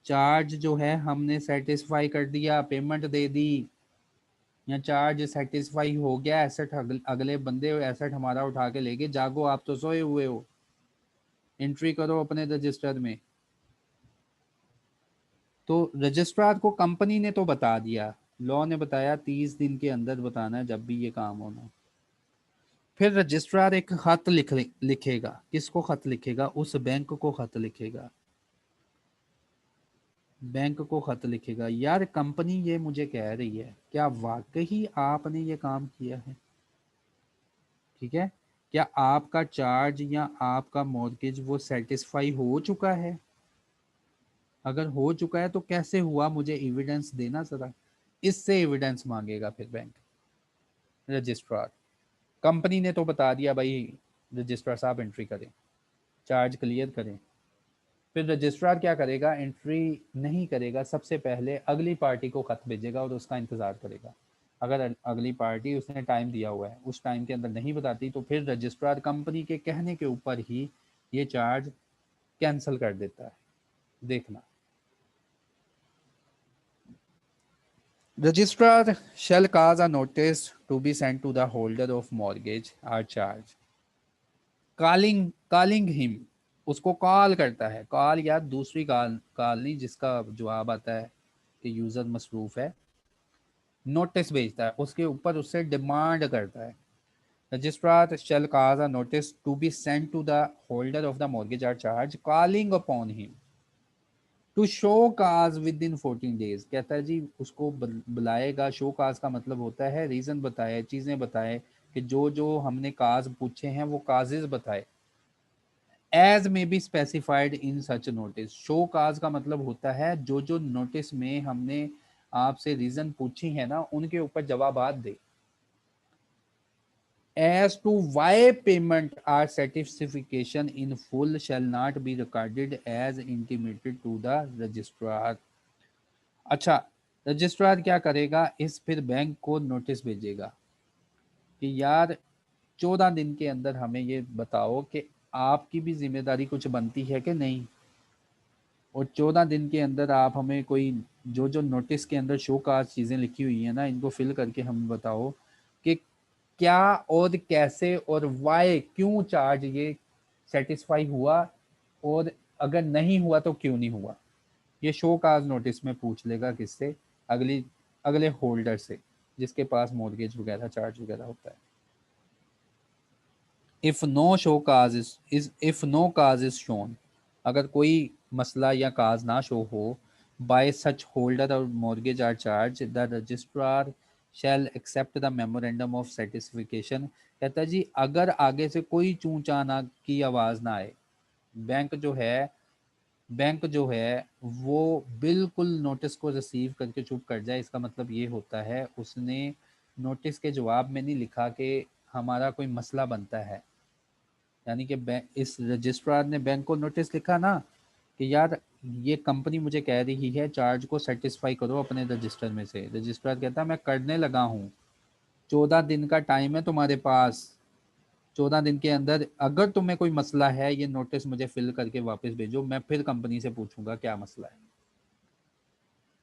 चार्ज जो है हमने सेटिस्फाई कर दिया, पेमेंट दे दी, या चार्ज सेटिस्फाई हो गया, एसेट अगले बंदे एसेट हमारा उठा के लेके, जागो आप तो सोए हुए हो, एंट्री करो अपने रजिस्टर में। तो रजिस्ट्रार को कंपनी ने तो बता दिया, लॉ ने बताया 30 दिन के अंदर बताना है जब भी ये काम होना। फिर रजिस्ट्रार एक खत लिखेगा, किसको खत लिखेगा, उस बैंक को खत लिखेगा, बैंक को खत लिखेगा, यार कंपनी ये मुझे कह रही है क्या वाकई आपने ये काम किया है, ठीक है, क्या आपका चार्ज या आपका मॉर्गेज वो सेटिस्फाई हो चुका है, अगर हो चुका है तो कैसे हुआ, मुझे एविडेंस देना जरा। इससे एविडेंस मांगेगा फिर बैंक, रजिस्ट्रार। कंपनी ने तो बता दिया भाई रजिस्ट्रार साहब एंट्री करें, चार्ज क्लियर करें, फिर रजिस्ट्रार क्या करेगा, एंट्री नहीं करेगा, सबसे पहले अगली पार्टी को खत भेजेगा और उसका इंतजार करेगा। अगर अगली पार्टी उसने टाइम दिया हुआ है उस टाइम के अंदर नहीं बताती तो फिर रजिस्ट्रार कंपनी के कहने के ऊपर ही ये चार्ज कैंसिल कर देता है। देखना, registrar shall cause a notice to be sent to the holder of mortgage or charge calling him, उसको कॉल करता है, कॉल या दूसरी कॉल नहीं जिसका जवाब आता है कि यूजर मसरूफ है, नोटिस भेजता है उसके ऊपर, उससे डिमांड करता है। Registrar shall cause a notice to be sent to the holder of the mortgage or charge calling upon him to show cause within 14 days। कहता है जी उसको बुलाएगा, शो काज का मतलब होता है रीजन बताए, चीजें बताए कि जो जो हमने काज पूछे हैं वो काजेज बताए। एज में be specified in such notice, show cause का मतलब होता है जो जो नोटिस में हमने आपसे रीजन पूछी है ना उनके ऊपर जवाबात दे। as to why payment or certification in full shall not be recorded as intimated to the registrar। अच्छा, रजिस्ट्रार क्या करेगा, इस फिर बैंक को नोटिस भेजेगा कि यार 14 दिन के अंदर हमें ये बताओ कि आपकी भी जिम्मेदारी कुछ बनती है कि नहीं, और 14 दिन के अंदर आप हमें कोई जो जो नोटिस के अंदर शो काज चीज़ें लिखी हुई हैं ना इनको फिल करके हमें बताओ कि क्या और कैसे और वाई क्यों चार्ज ये सेटिस्फाई हुआ, और अगर नहीं हुआ तो क्यों नहीं हुआ। ये शो काज नोटिस में पूछ लेगा किससे, अगली अगले होल्डर से जिसके पास मॉर्गेज वगैरह चार्ज वगैरह होता है। If no show cause is if no cause is shown, अगर कोई मसला या काज ना शो हो बाय सच होल्डर और mortgage or charge the registrar shall accept the memorandum of satisfaction. कहता है जी अगर आगे से कोई चूं चा ना की आवाज़ ना आए, बैंक जो है बैंक जो है वो बिल्कुल नोटिस को रिसीव करके चुप कर जाए, इसका मतलब ये होता है उसने नोटिस के जवाब में नहीं लिखा कि हमारा कोई मसला बनता है। यानी कि इस रजिस्ट्रार ने बैंक को नोटिस लिखा ना कि यार ये कंपनी मुझे कह रही है चार्ज को सेटिस्फाई करो अपने रजिस्टर में से। रजिस्ट्रार कहता है मैं करने लगा हूँ, 14 दिन का टाइम है तुम्हारे पास, 14 दिन के अंदर अगर तुम्हें कोई मसला है ये नोटिस मुझे फिल करके वापस भेजो, मैं फिर कंपनी से पूछूंगा क्या मसला है।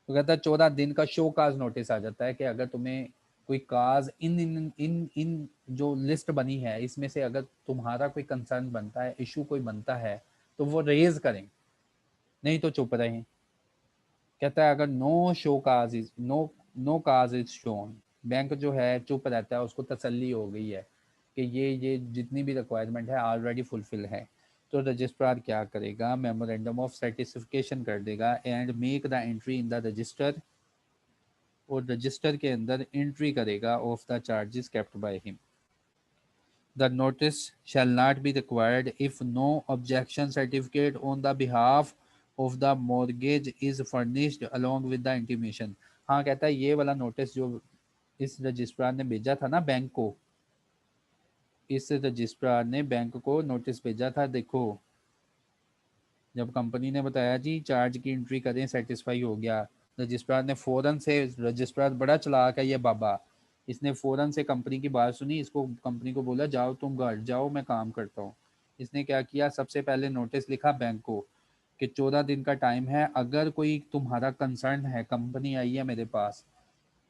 तो कहता है 14 दिन का शो काज नोटिस आ जाता है कि अगर तुम्हें कोई काज इन इन इन इन जो लिस्ट बनी है इसमें से अगर तुम्हारा कोई कंसर्न बनता है, इशू कोई बनता है तो वो रेज करें, नहीं तो चुप रहें। कहता है अगर no cause is shown, bank जो है चुप रहता है, उसको तसल्ली हो गई है कि ये जितनी भी रिक्वायरमेंट है ऑलरेडी फुलफिल है, तो रजिस्ट्रार क्या करेगा, मेमोरेंडम ऑफ सर्टिफिकेशन कर देगा and make the entry in the register, और रजिस्टर के अंदर एंट्री करेगा of the charges kept by him. The notice shall not be required if no objection certificate on the behalf of the mortgage is furnished along with the intimation. हाँ, कहता है ये वाला नोटिस जो इस रजिस्ट्रार ने भेजा था ना बैंक को, इस रजिस्ट्रार ने बैंक को नोटिस भेजा था, देखो जब कंपनी ने बताया जी चार्ज की एंट्री करें सेटिस्फाई हो गया, रजिस्ट्रार ने फ़ौरन से, रजिस्ट्रार बड़ा चालाक है ये बाबा, इसने फ़ौरन से कंपनी की बात सुनी, इसको कंपनी को बोला जाओ तुम घर जाओ मैं काम करता हूँ। इसने क्या किया, सबसे पहले नोटिस लिखा बैंक को कि 14 दिन का टाइम है, अगर कोई तुम्हारा कंसर्न है, कंपनी आई है मेरे पास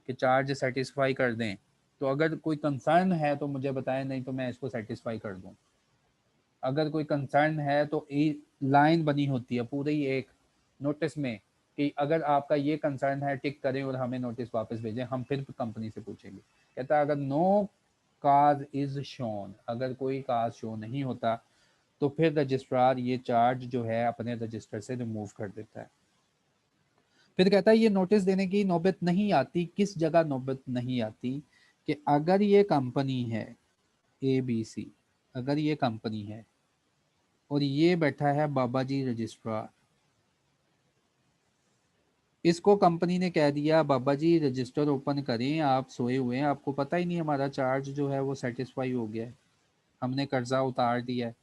कि चार्ज सेटिस्फाई कर दें, तो अगर कोई कंसर्न है तो मुझे बताएं, नहीं तो मैं इसको सेटिस्फाई कर दूँ। अगर कोई कंसर्न है तो लाइन बनी होती है पूरी एक नोटिस में कि अगर आपका ये कंसर्न है टिक करें और हमें नोटिस वापस भेजें, हम फिर कंपनी से पूछेंगे। कहता है अगर नो काज इज शोन, अगर कोई काज शो नहीं होता तो फिर रजिस्ट्रार ये चार्ज जो है अपने रजिस्टर से रिमूव कर देता है। फिर कहता है ये नोटिस देने की नौबत नहीं आती, किस जगह नौबत नहीं आती, कि अगर ये कंपनी है ABC, अगर ये कंपनी है और ये बैठा है बाबा जी रजिस्ट्रार, इसको कंपनी ने कह दिया बाबा जी रजिस्टर ओपन करें, आप सोए हुए हैं, आपको पता ही नहीं हमारा चार्ज जो है वो सेटिस्फाई हो गया है, हमने कर्जा उतार दिया है।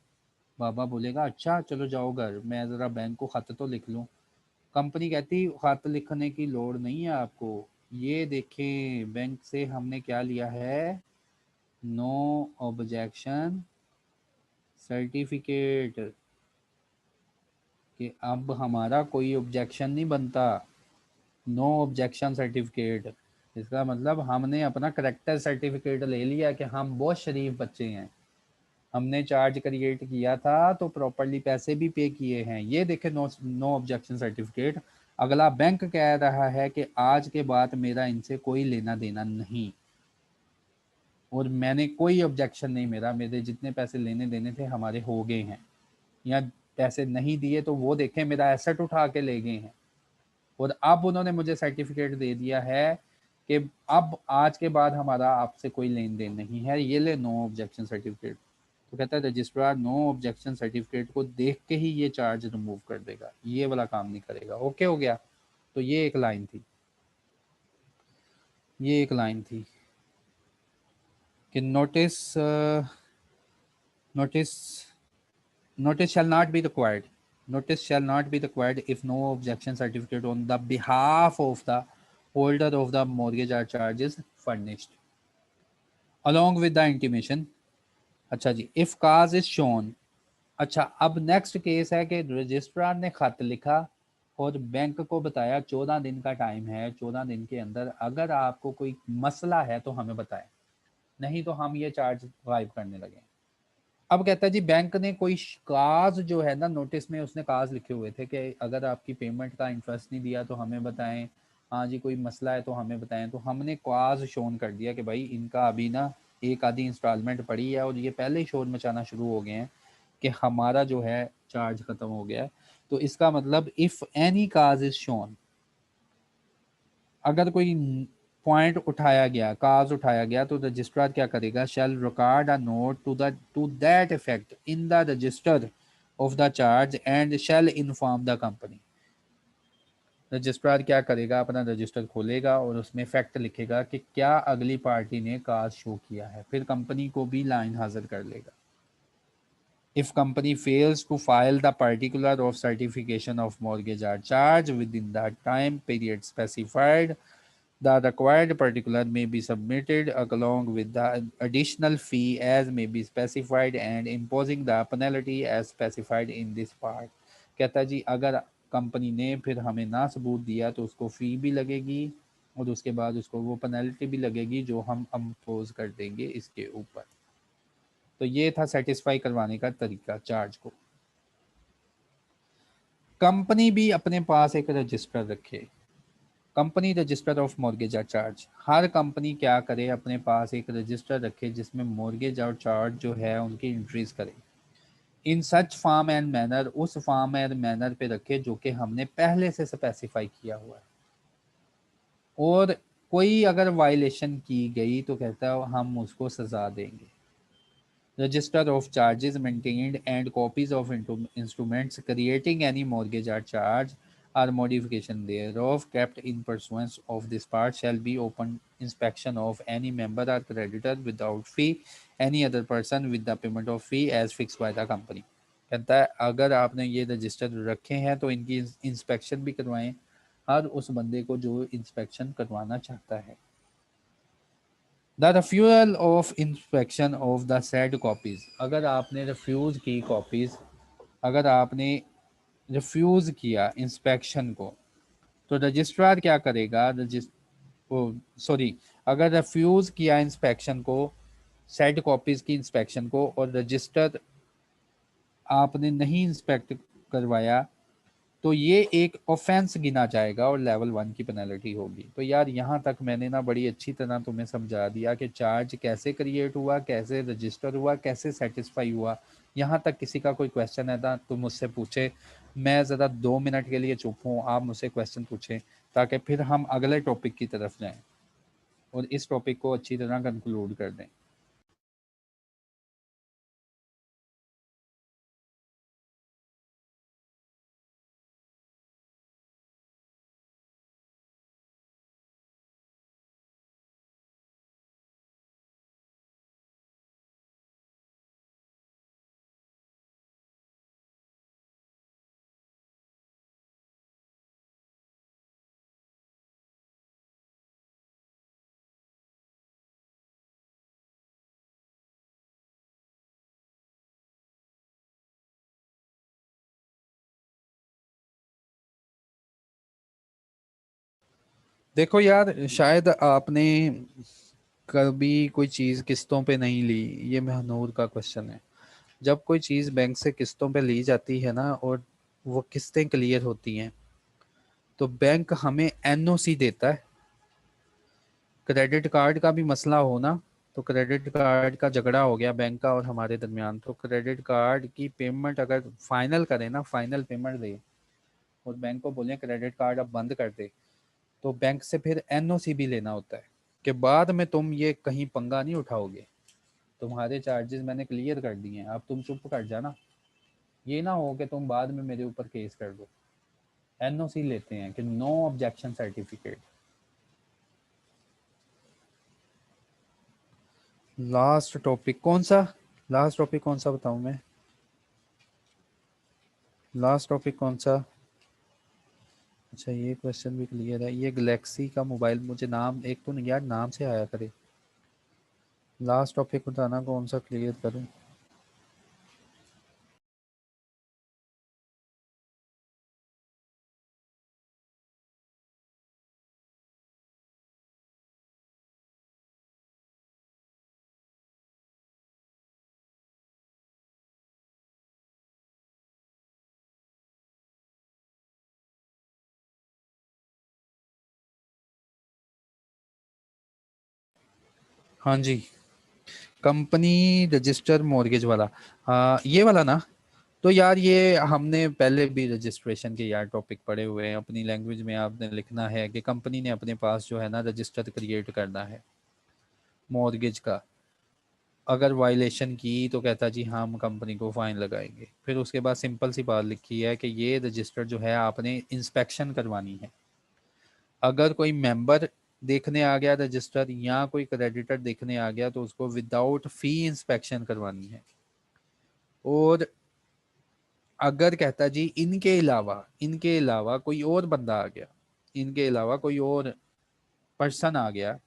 बाबा बोलेगा अच्छा चलो जाओ घर, मैं ज़रा बैंक को ख़त तो लिख लूँ। कंपनी कहती ख़त लिखने की लोड़ नहीं है आपको, ये देखें बैंक से हमने क्या लिया है, नो ऑब्जेक्शन सर्टिफिकेट, कि अब हमारा कोई ऑब्जेक्शन नहीं बनता। नो ऑब्जेक्शन सर्टिफिकेट, इसका मतलब हमने अपना करेक्टर सर्टिफिकेट ले लिया कि हम बहुत शरीफ बच्चे हैं, हमने चार्ज क्रिएट किया था तो प्रॉपर्ली पैसे भी पे किए हैं। ये देखे नो नो ऑब्जेक्शन सर्टिफिकेट। अगला बैंक कह रहा है कि आज के बाद मेरा इनसे कोई लेना देना नहीं, और मैंने कोई ऑब्जेक्शन नहीं, मेरे जितने पैसे लेने देने थे हमारे हो गए हैं, या पैसे नहीं दिए तो वो देखें मेरा एसेट उठा के ले गए हैं, और अब उन्होंने मुझे सर्टिफिकेट दे दिया है कि अब आज के बाद हमारा आपसे कोई लेन देन नहीं है, ये ले नो ऑब्जेक्शन सर्टिफिकेट। तो कहता है रजिस्ट्रार नो ऑब्जेक्शन सर्टिफिकेट को देख के ही ये चार्ज रिमूव कर देगा, ये वाला काम नहीं करेगा। ओके हो गया। तो ये एक लाइन थी, ये एक लाइन थी कि notice notice notice shall not be required, notice shall not be required if no objection certificate on the behalf of the holder of the mortgage or charge is furnished along with the intimation। अच्छा जी, if cause is shown। अच्छा, अब नेक्स्ट केस है कि रजिस्ट्रार ने खत लिखा और बैंक को बताया 14 दिन का टाइम है, 14 दिन के अंदर अगर आपको कोई मसला है तो हमें बताएं, नहीं तो हम ये चार्ज गायब करने लगे। अब कहता है जी बैंक ने कोई काज जो है ना, नोटिस में उसने काज लिखे हुए थे कि अगर आपकी पेमेंट का इंटरेस्ट नहीं दिया तो हमें बताएं, हाँ जी कोई मसला है तो हमें बताएं। तो हमने काज शोन कर दिया कि भाई इनका अभी ना एक आधी इंस्टॉलमेंट पड़ी है और ये पहले ही शोर मचाना शुरू हो गए हैं कि हमारा जो है चार्ज खत्म हो गया है। तो इसका मतलब if any cause is shown, अगर कोई पॉइंट उठाया गया, काज उठाया गया, तो रजिस्ट्रार क्या करेगा, shall record a note to that effect in the register of the charge and shall inform the company. Registrar क्या करेगा, अपना रजिस्टर खोलेगा और उसमें फैक्ट लिखेगा कि क्या अगली पार्टी ने काज शो किया है, फिर कंपनी को भी लाइन हाजिर कर लेगा। If company fails to file the particular of certification of mortgage or charge within the time period specified, the required particular may be submitted along with the additional fee as may be specified and imposing the penalty as specified in this part। कहता है जी अगर कंपनी ने फिर हमें ना सबूत दिया तो उसको फ़ी भी लगेगी और उसके बाद उसको वो पेनल्टी भी लगेगी जो हम इम्पोज कर देंगे इसके ऊपर। तो ये था सेटिस्फाई करवाने का तरीका चार्ज को। कंपनी भी अपने पास एक रजिस्टर रखे, कंपनी रजिस्टर ऑफ मॉर्गेज और चार्ज। हर कंपनी क्या करे, अपने पास एक रजिस्टर रखे जिसमें मॉर्गेज और चार्ज जो है उनकी एंट्रीज करे। इन सच फॉर्म एंड मैनर, उस फॉर्म एंड मैनर पे रखे जो कि हमने पहले से स्पेसिफाई किया हुआ है। और कोई अगर वायलेशन की गई तो कहता है हम उसको सजा देंगे। Register of charges maintained and copies of instruments creating any mortgage or charge or modification thereof kept in pursuance of this part shall be open inspection of any member or creditor without fee, any other person with the payment of fee as fixed by the company। कहता है अगर आपने ये रजिस्टर रखे हैं तो इनकी इंस्पेक्शन भी करवाएं, हर उस बंदे को जो इंस्पेक्शन करवाना चाहता है। The refusal of inspection of the said copies, अगर आपने रिफ्यूज़ की कॉपीज़, अगर आपने रिफ्यूज़ किया इंस्पेक्शन को तो रजिस्ट्रार क्या करेगा, सॉरी, अगर रिफ्यूज़ किया इंस्पेक्शन को, सेड कॉपीज़ की इंस्पेक्शन को, और रजिस्टर आपने नहीं इंस्पेक्ट करवाया तो ये एक ऑफेंस गिना जाएगा और लेवल 1 की पेनल्टी होगी। तो यार यहाँ तक मैंने ना बड़ी अच्छी तरह तुम्हें समझा दिया कि चार्ज कैसे क्रिएट हुआ, कैसे रजिस्टर हुआ, कैसे सेटिस्फाई हुआ। यहाँ तक किसी का कोई क्वेश्चन है ना तो मुझसे पूछे, मैं ज़रा 2 मिनट के लिए चुप हूँ, आप मुझसे क्वेश्चन पूछें ताकि फिर हम अगले टॉपिक की तरफ जाएँ और इस टॉपिक को अच्छी तरह कंक्लूड कर दें। देखो यार, शायद आपने कभी कोई चीज़ किस्तों पे नहीं ली, ये महनूर का क्वेश्चन है। जब कोई चीज़ बैंक से किस्तों पे ली जाती है ना, और वो किस्तें क्लियर होती हैं, तो बैंक हमें एनओसी देता है। क्रेडिट कार्ड का भी मसला हो ना, तो क्रेडिट कार्ड का झगड़ा हो गया बैंक का और हमारे दरमियान, तो क्रेडिट कार्ड की पेमेंट अगर फाइनल करें ना, फाइनल पेमेंट दे और बैंक को बोले क्रेडिट कार्ड अब बंद कर दे, तो बैंक से फिर एनओसी भी लेना होता है कि बाद में तुम ये कहीं पंगा नहीं उठाओगे, तुम्हारे चार्जेस मैंने क्लियर कर दिए हैं, अब तुम चुप कर जाना, ये ना हो कि तुम बाद में मेरे ऊपर केस कर दो। एनओसी लेते हैं कि no objection certificate. Last topic कौन सा? लास्ट टॉपिक कौन सा बताऊं मैं? लास्ट टॉपिक कौन सा? अच्छा, ये क्वेश्चन भी क्लियर है। ये गैलेक्सी का मोबाइल, मुझे नाम एक तो यार नाम से आया करे। लास्ट टॉपिक बताना कौन सा क्लियर करूं। हाँ जी, कंपनी रजिस्टर मॉर्गेज वाला। हाँ, ये वाला ना। तो यार ये हमने पहले भी रजिस्ट्रेशन के यार टॉपिक पढ़े हुए हैं। अपनी लैंग्वेज में आपने लिखना है कि कंपनी ने अपने पास जो है ना रजिस्टर क्रिएट करना है मॉर्गेज का। अगर वायलेशन की तो कहता जी हम कंपनी को फाइन लगाएंगे। फिर उसके बाद सिंपल सी बात लिखी है कि ये रजिस्टर जो है आपने इंस्पेक्शन करवानी है। अगर कोई मेंबर देखने आ गया रजिस्टर या कोई क्रेडिटर देखने आ गया तो उसको विदाउट फी इंस्पेक्शन करवानी है। और अगर कहता जी इनके अलावा कोई और बंदा आ गया, इनके अलावा कोई और पर्सन आ गया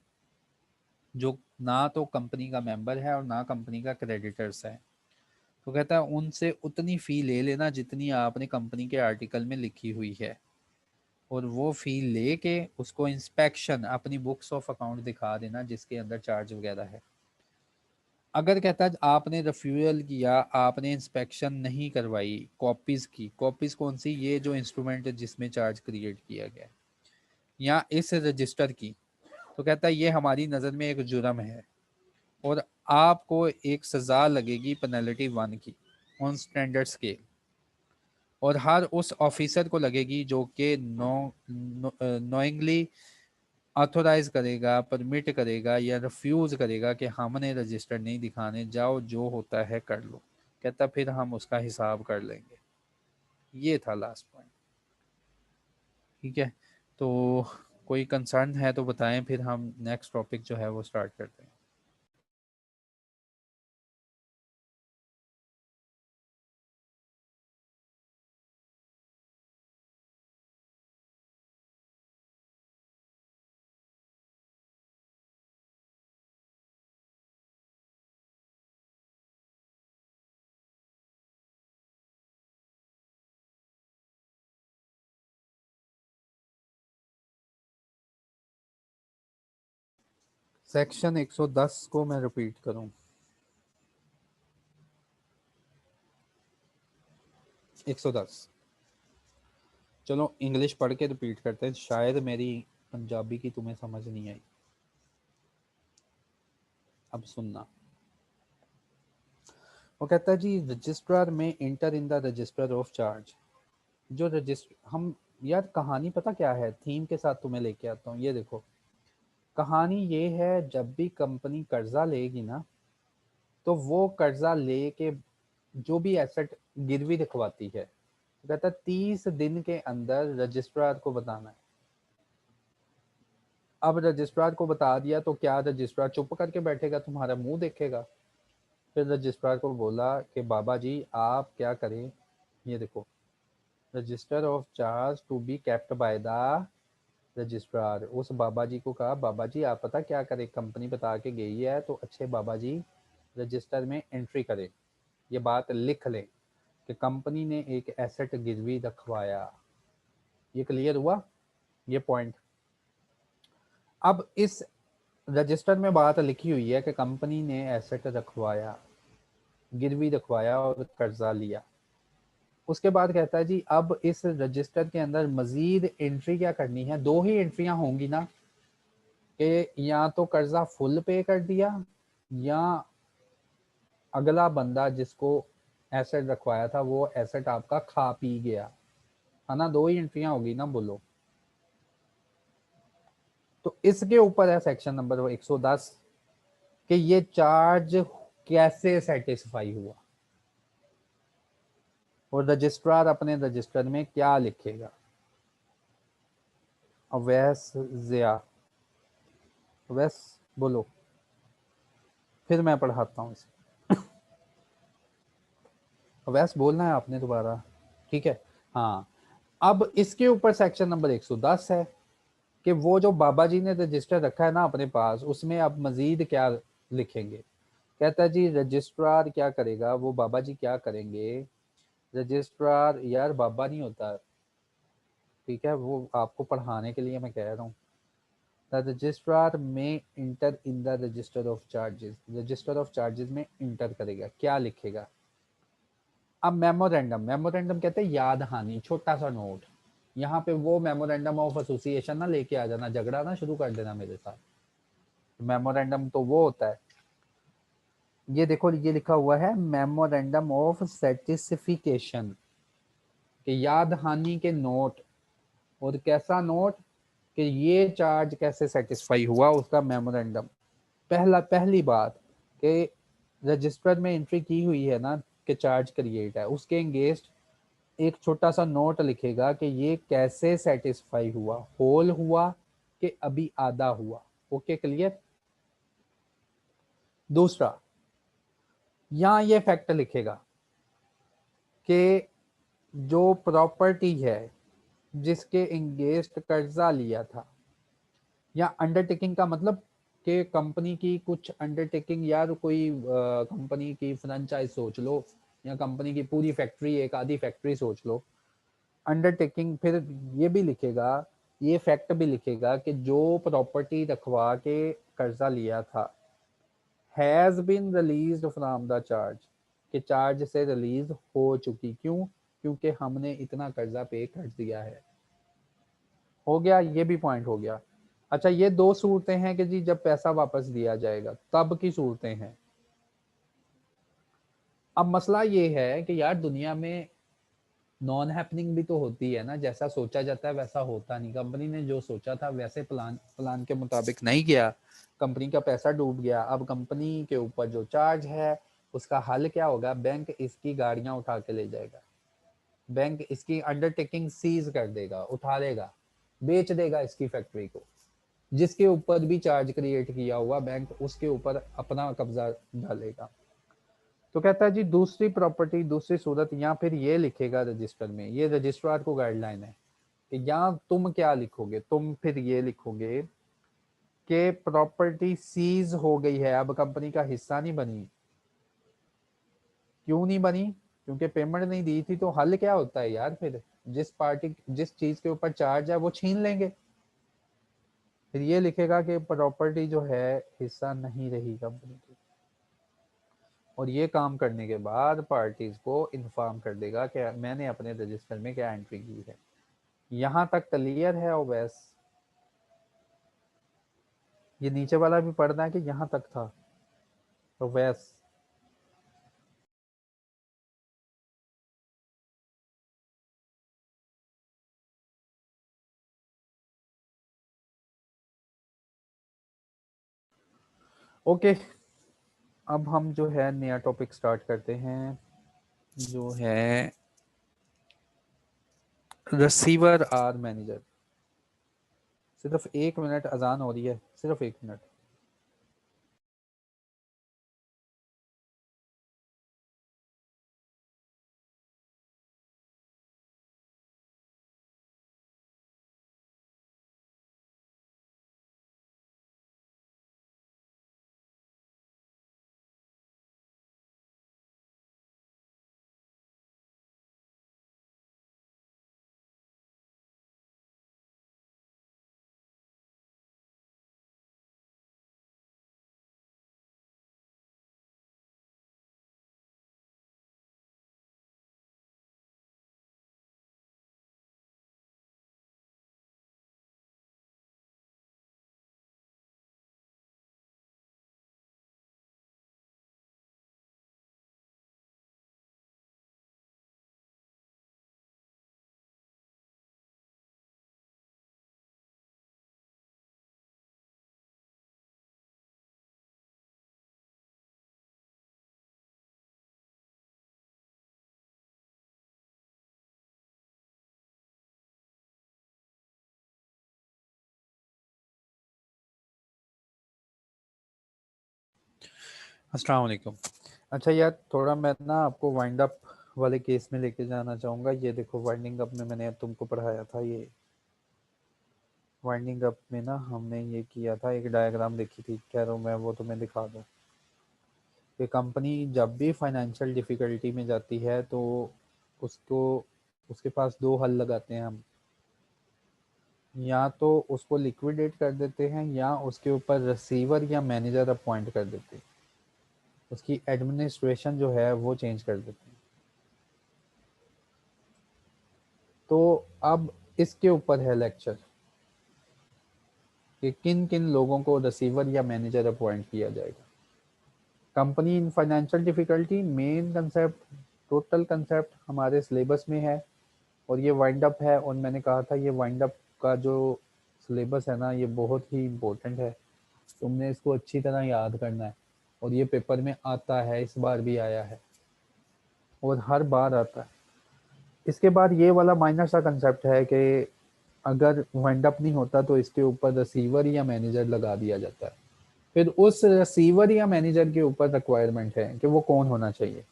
जो ना तो कंपनी का मेंबर है और ना कंपनी का क्रेडिटर्स है, तो कहता है उनसे उतनी फी ले लेना जितनी आपने कंपनी के आर्टिकल में लिखी हुई है, और वो फी लेके उसको इंस्पेक्शन अपनी बुक्स ऑफ अकाउंट दिखा देना जिसके अंदर चार्ज वगैरह है। अगर कहता है आपने रिफ्यूअल किया, आपने इंस्पेक्शन नहीं करवाई, कॉपीज की, कॉपीज कौन सी, ये जो इंस्ट्रूमेंट है जिसमें चार्ज क्रिएट किया गया है, या इस रजिस्टर की, तो कहता है ये हमारी नज़र में एक जुर्म है और आपको एक सज़ा लगेगी पेनल्टी 1 की ऑन स्टैंडर्ड स्केल। और हर उस ऑफिसर को लगेगी जो कि नोइंगली ऑथोराइज करेगा, परमिट करेगा या रिफ्यूज करेगा कि हमने रजिस्टर नहीं दिखाने, जाओ जो होता है कर लो। कहता फिर हम उसका हिसाब कर लेंगे। ये था लास्ट पॉइंट। ठीक है, तो कोई कंसर्न है तो बताएं, फिर हम नेक्स्ट टॉपिक जो है वो स्टार्ट करते हैं। सेक्शन 110 को मैं रिपीट करूं? 110, चलो इंग्लिश पढ़ के रिपीट करते हैं, शायद मेरी पंजाबी की तुम्हें समझ नहीं आई। अब सुनना। वो कहता है जी रजिस्ट्रार में inter in the register of charge. जो रजिस्टर हम, यार कहानी पता क्या है, थीम के साथ तुम्हें लेके आता हूँ। ये देखो, कहानी ये है, जब भी कंपनी कर्जा लेगी ना, तो वो कर्जा लेके जो भी एसेट गिरवी रखवाती है, तो कहता है 30 दिन के अंदर रजिस्ट्रार को बताना है। अब रजिस्ट्रार को बता दिया तो क्या रजिस्ट्रार चुप करके बैठेगा, तुम्हारा मुंह देखेगा? फिर रजिस्ट्रार को बोला कि बाबा जी आप क्या करें, ये देखो, register of charge to be kept by the registrar. उस बाबा जी को कहा बाबा जी आप पता क्या करें, कंपनी बता के गई है तो अच्छे बाबा जी रजिस्टर में एंट्री करें, ये बात लिख लें कि कंपनी ने एक एसेट गिरवी रखवाया। ये क्लियर हुआ ये पॉइंट? अब इस रजिस्टर में बात लिखी हुई है कि कंपनी ने एसेट रखवाया, गिरवी रखवाया और कर्जा लिया। उसके बाद कहता है जी अब इस रजिस्टर के अंदर मजीद एंट्री क्या करनी है, दो ही एंट्रियां होंगी ना, कि या तो कर्जा फुल पे कर दिया या अगला बंदा जिसको एसेट रखवाया था वो एसेट आपका खा पी गया, है ना। दो ही एंट्रियां होगी ना, बोलो। तो इसके ऊपर है सेक्शन नंबर 110 कि ये चार्ज कैसे सेटिस्फाई हुआ और रजिस्ट्रार अपने रजिस्टर में क्या लिखेगा। अवैस जिया, अवैस बोलो, फिर मैं पढ़ाता हूँ इसे। अवैस बोलना है आपने दोबारा, ठीक है। हाँ, अब इसके ऊपर सेक्शन नंबर 110 है कि वो जो बाबा जी ने रजिस्टर रखा है ना अपने पास, उसमें अब मजीद क्या लिखेंगे। कहता है जी रजिस्ट्रार क्या करेगा, वो बाबा जी क्या करेंगे। रजिस्ट्रार यार बाबा नहीं होता, ठीक है, वो आपको पढ़ाने के लिए मैं कह रहा हूँ। द रजिस्ट्रार में inter in the register of charges, register of charges में इंटर करेगा, क्या लिखेगा। अब मेमोरेंडम, मेमोरेंडम कहते हैं याद हानि, छोटा सा नोट। यहाँ पे वो मेमोरेंडम ऑफ एसोसिएशन ना लेके आ जाना, झगड़ा ना शुरू कर देना मेरे साथ। मेमोरेंडम तो वो होता है, ये देखो ये लिखा हुआ है मेमोरेंडम ऑफ सेटिस्फिकेशन, कि याद हानि के नोट। और कैसा नोट, कि ये चार्ज कैसे सेटिस्फाई हुआ, उसका मेमोरेंडम। पहली बात कि रजिस्टर में एंट्री की हुई है ना कि चार्ज क्रिएट है, उसके एंगेस्ट एक छोटा सा नोट लिखेगा कि ये कैसे सेटिस्फाई हुआ, होल हुआ कि अभी आधा हुआ। Okay, clear. दूसरा, यहाँ ये फैक्ट लिखेगा कि जो प्रॉपर्टी है जिसके एंगेस्ट कर्जा लिया था, या अंडरटेकिंग का मतलब कि कंपनी की कुछ अंडरटेकिंग, या कोई कंपनी की फ्रेंचाइज सोच लो, या कंपनी की पूरी फैक्ट्री, एक आधी फैक्ट्री सोच लो। अंडरटेकिंग, फिर ये भी लिखेगा, ये फैक्ट भी लिखेगा कि जो प्रॉपर्टी रखवा के कर्जा लिया था has been released from the charge, कि चार्ज से रिलीज हो चुकी। क्यों, क्योंकि हमने इतना कर्जा पे कर दिया है। हो गया, ये भी पॉइंट हो गया। अच्छा, ये दो सूरतें हैं कि जी जब पैसा वापस दिया जाएगा तब की सूरतें हैं। अब मसला ये है कि यार दुनिया में नॉन हैपनिंग भी तो होती है ना, जैसा सोचा जाता है वैसा होता नहीं। कंपनी ने जो सोचा था वैसे प्लान प्लान के मुताबिक नहीं किया, कंपनी का पैसा डूब गया। अब कंपनी के ऊपर जो चार्ज है उसका हल क्या होगा, बैंक इसकी गाड़ियां उठा के ले जाएगा, बैंक इसकी अंडरटेकिंग सीज कर देगा, उठा लेगा, बेच देगा इसकी फैक्ट्री को। जिसके ऊपर भी चार्ज क्रिएट किया हुआ बैंक उसके ऊपर अपना कब्जा डालेगा। तो कहता है जी दूसरी प्रॉपर्टी, दूसरी सूरत, या फिर ये लिखेगा रजिस्टर में, ये रजिस्ट्रार को गाइडलाइन है कि यहाँ तुम क्या लिखोगे, तुम फिर ये लिखोगे कि प्रॉपर्टी सीज हो गई है, अब कंपनी का हिस्सा नहीं बनी। क्यों नहीं बनी, क्योंकि पेमेंट नहीं दी थी। तो हल क्या होता है यार, फिर जिस पार्टी जिस चीज के ऊपर चार्ज है वो छीन लेंगे। फिर ये लिखेगा कि प्रॉपर्टी जो है हिस्सा नहीं रही कंपनी की, और ये काम करने के बाद पार्टीज को इन्फॉर्म कर देगा कि मैंने अपने रजिस्टर में क्या एंट्री की है। यहाँ तक क्लियर है ओवैस। ये नीचे वाला भी पढ़ना है कि यहाँ तक था ओवैस। ओके, अब हम जो है नया टॉपिक स्टार्ट करते हैं, जो है रिसीवर आर मैनेजर। सिर्फ 1 मिनट, अजान हो रही है, सिर्फ 1 मिनट। अस्सलाम वालेकुम। अच्छा यार, थोड़ा मैं ना आपको वाइंड अप वाले केस में लेके जाना चाहूँगा। ये देखो, वाइंडिंग अप में मैंने तुमको पढ़ाया था। ये वाइंडिंग अप में ना हमने ये किया था, एक डायग्राम देखी थी, कह रहा हूँ मैं वो तुम्हें दिखा दूँ कि कंपनी जब भी फाइनेंशियल डिफ़िकल्टी में जाती है तो उसको उसके पास दो हल लगाते हैं हम। या तो उसको लिक्विडेट कर देते हैं या उसके ऊपर रिसीवर या मैनेजर अपॉइंट कर देते हैं, उसकी एडमिनिस्ट्रेशन जो है वो चेंज कर देते हैं। तो अब इसके ऊपर है लेक्चर कि किन किन लोगों को रिसीवर या मैनेजर अपॉइंट किया जाएगा। Company in financial difficulty main concept, total concept हमारे सिलेबस में है और ये वाइंड अप है। और मैंने कहा था ये वाइंड अप का जो सिलेबस है ना, ये बहुत ही इम्पोर्टेंट है, तुमने इसको अच्छी तरह याद करना है। और ये पेपर में आता है, इस बार भी आया है और हर बार आता है। इसके बाद ये वाला माइनर सा कंसेप्ट है कि अगर वाइंड अप नहीं होता तो इसके ऊपर रिसीवर या मैनेजर लगा दिया जाता है। फिर उस रिसीवर या मैनेजर के ऊपर रिक्वायरमेंट है कि वो कौन होना चाहिए।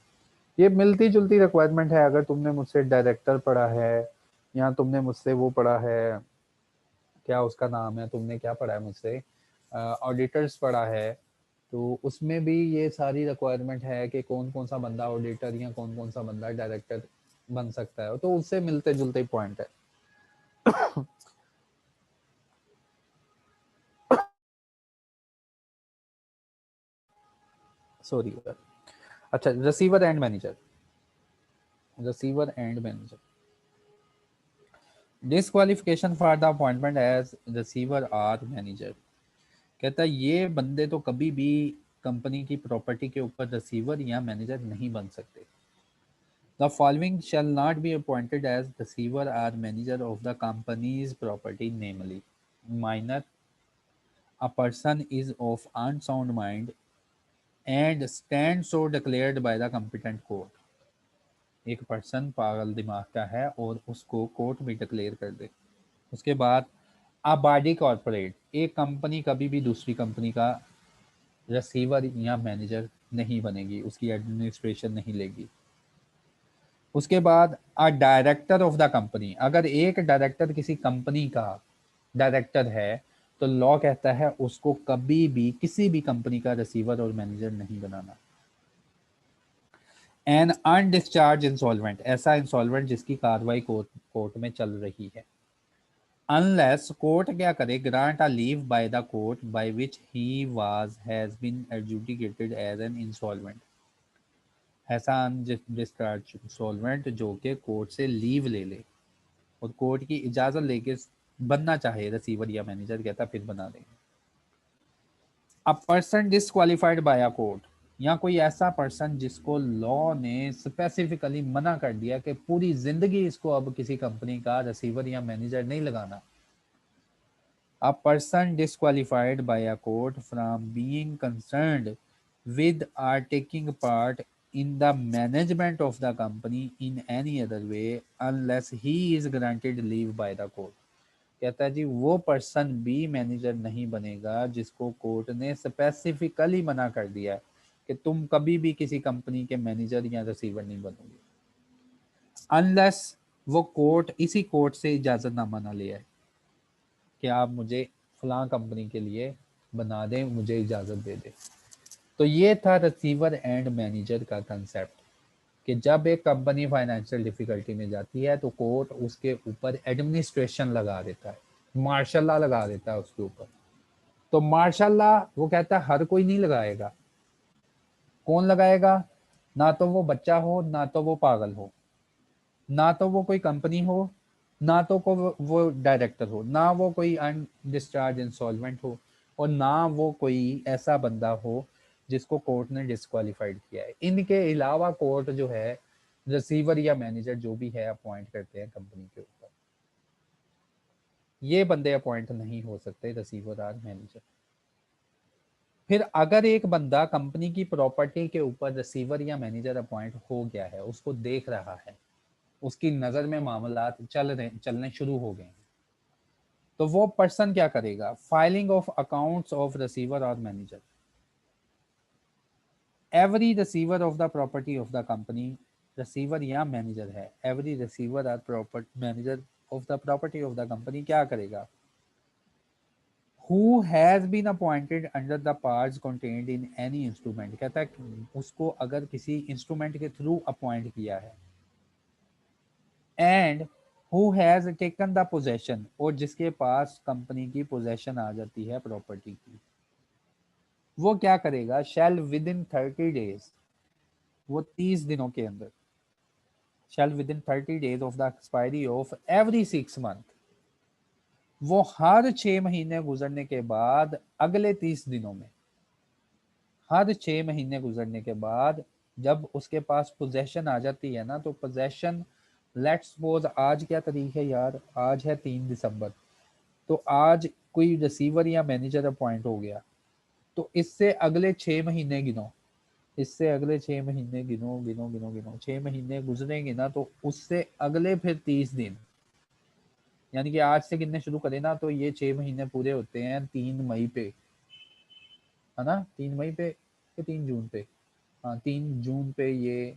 ये मिलती जुलती रिक्वायरमेंट है। अगर तुमने मुझसे डायरेक्टर पढ़ा है या तुमने मुझसे वो पढ़ा है, क्या उसका नाम है, तुमने क्या पढ़ा है मुझसे, ऑडिटर्स पढ़ा है, तो उसमें भी ये सारी रिक्वायरमेंट है कि कौन कौन सा बंदा ऑडिटर या कौन कौन सा बंदा डायरेक्टर बन सकता है। तो उससे मिलते जुलते पॉइंट है। सॉरी। अच्छा, receiver and manager. Receiver and manager disqualification for the appointment as receiver or manager. कहता है ये बंदे तो कभी भी कंपनी की प्रॉपर्टी के ऊपर रिसीवर या मैनेजर नहीं बन सकते। The following shall not be appointed as receiver or manager of the company's property, namely minor, a person is of unsound mind and stands so declared by the competent court। एक पर्सन पागल दिमाग का है और उसको कोर्ट में डिक्लेयर कर दे। उसके बाद अ बॉडी कॉर्पोरेट, एक कंपनी कभी भी दूसरी कंपनी का रिसीवर या मैनेजर नहीं बनेगी, उसकी एडमिनिस्ट्रेशन नहीं लेगी। उसके बाद a director of the company, अगर एक डायरेक्टर किसी कंपनी का डायरेक्टर है तो लॉ कहता है उसको कभी भी किसी भी कंपनी का रिसीवर और मैनेजर नहीं बनाना। एन अनडिस्चार्ज इंसॉल्वेंट, ऐसा इंसॉल्वेंट जिसकी कार्रवाई कोर्ट में चल रही है। अनलेस कोर्ट क्या करे, grant a leave by the court by which he was has been adjudicated as an insolvent. ऐसा अनडिस्चार्ज इंसॉल्वेंट जो कि कोर्ट से लीव ले ले और कोर्ट की इजाजत लेके बनना चाहे रिसीवर या मैनेजर, कहता फिर बना देंगे। A person disqualified by a court, या कोई ऐसा पर्सन जिसको लॉ ने स्पेसिफिकली मना कर दिया कि पूरी जिंदगी इसको अब किसी कंपनी का रिसीवर या मैनेजर नहीं लगाना। A person disqualified by a court from being concerned with are taking part in the management of the company in any other way unless he is granted leave by the court। कहता है जी वो पर्सन भी मैनेजर नहीं बनेगा जिसको कोर्ट ने स्पेसिफिकली मना कर दिया है कि तुम कभी भी किसी कंपनी के मैनेजर या रिसीवर नहीं बनोगे, अनलेस वो कोर्ट इसी कोर्ट से इजाजतनामा ना ले आए कि आप मुझे फलां कंपनी के लिए बना दें, मुझे इजाजत दे दे। तो ये था रिसीवर एंड मैनेजर का कंसेप्ट कि जब एक कंपनी फाइनेंशियल डिफिकल्टी में जाती है तो कोर्ट उसके ऊपर एडमिनिस्ट्रेशन लगा देता है, मार्शल लॉ लगा देता है उसके ऊपर। तो मार्शल लॉ वो कहता है हर कोई नहीं लगाएगा। कौन लगाएगा? ना तो वो बच्चा हो, ना तो वो पागल हो, ना तो वो कोई कंपनी हो, ना तो को वो डायरेक्टर हो, ना वो कोई अनडिस्चार्ज इंसॉल्वेंट हो, और ना वो कोई ऐसा बंदा हो जिसको कोर्ट ने डिस्क्वालिफाइड किया है। इनके अलावा कोर्ट जो है रिसीवर या मैनेजर जो भी है अपॉइंट करते हैं कंपनी के ऊपर। ये बंदे अपॉइंट नहीं हो सकते रिसीवर और मैनेजर। फिर अगर एक बंदा कंपनी की प्रॉपर्टी के ऊपर रिसीवर या मैनेजर अपॉइंट हो गया है, उसको देख रहा है, उसकी नज़र में मामलात चलने शुरू हो गए हैं, तो वो पर्सन क्या करेगा? Filing of accounts of receiver और manager. Every receiver of the property of the company, receiver या मैनेजर है, every receiver or property manager of the property of the company क्या करेगा, who has been appointed under the parts contained in any instrument, कहता है उसको अगर किसी इंस्ट्रूमेंट के थ्रू अपॉइंट किया है, and who has taken the possession, और जिसके पास कंपनी की पोजेशन आ जाती है प्रॉपर्टी की, वो क्या करेगा, shall within 30 days, वो 30 दिनों के अंदर, shall within 30 days of the expiry of every 6 month, वो हर 6 महीने गुजरने के बाद अगले 30 दिनों में, हर 6 महीने गुजरने के बाद जब उसके पास पोजेशन आ जाती है ना, तो पोजेशन, लेट्स सपोज आज क्या तारीख है यार, आज है 3 दिसंबर, तो आज कोई रिसीवर या मैनेजर अपॉइंट हो गया, तो इससे अगले 6 महीने गिनो, इससे अगले 6 महीने गिनो गिनो गिनो गिनो, 6 महीने गुजरेंगे ना, तो उससे अगले फिर 30 दिन, यानी कि आज से गिनने शुरू करें ना, तो ये 6 महीने पूरे होते हैं 3 मई पे, है ना, 3 मई पे या 3 जून पे, हाँ 3 जून पे, ये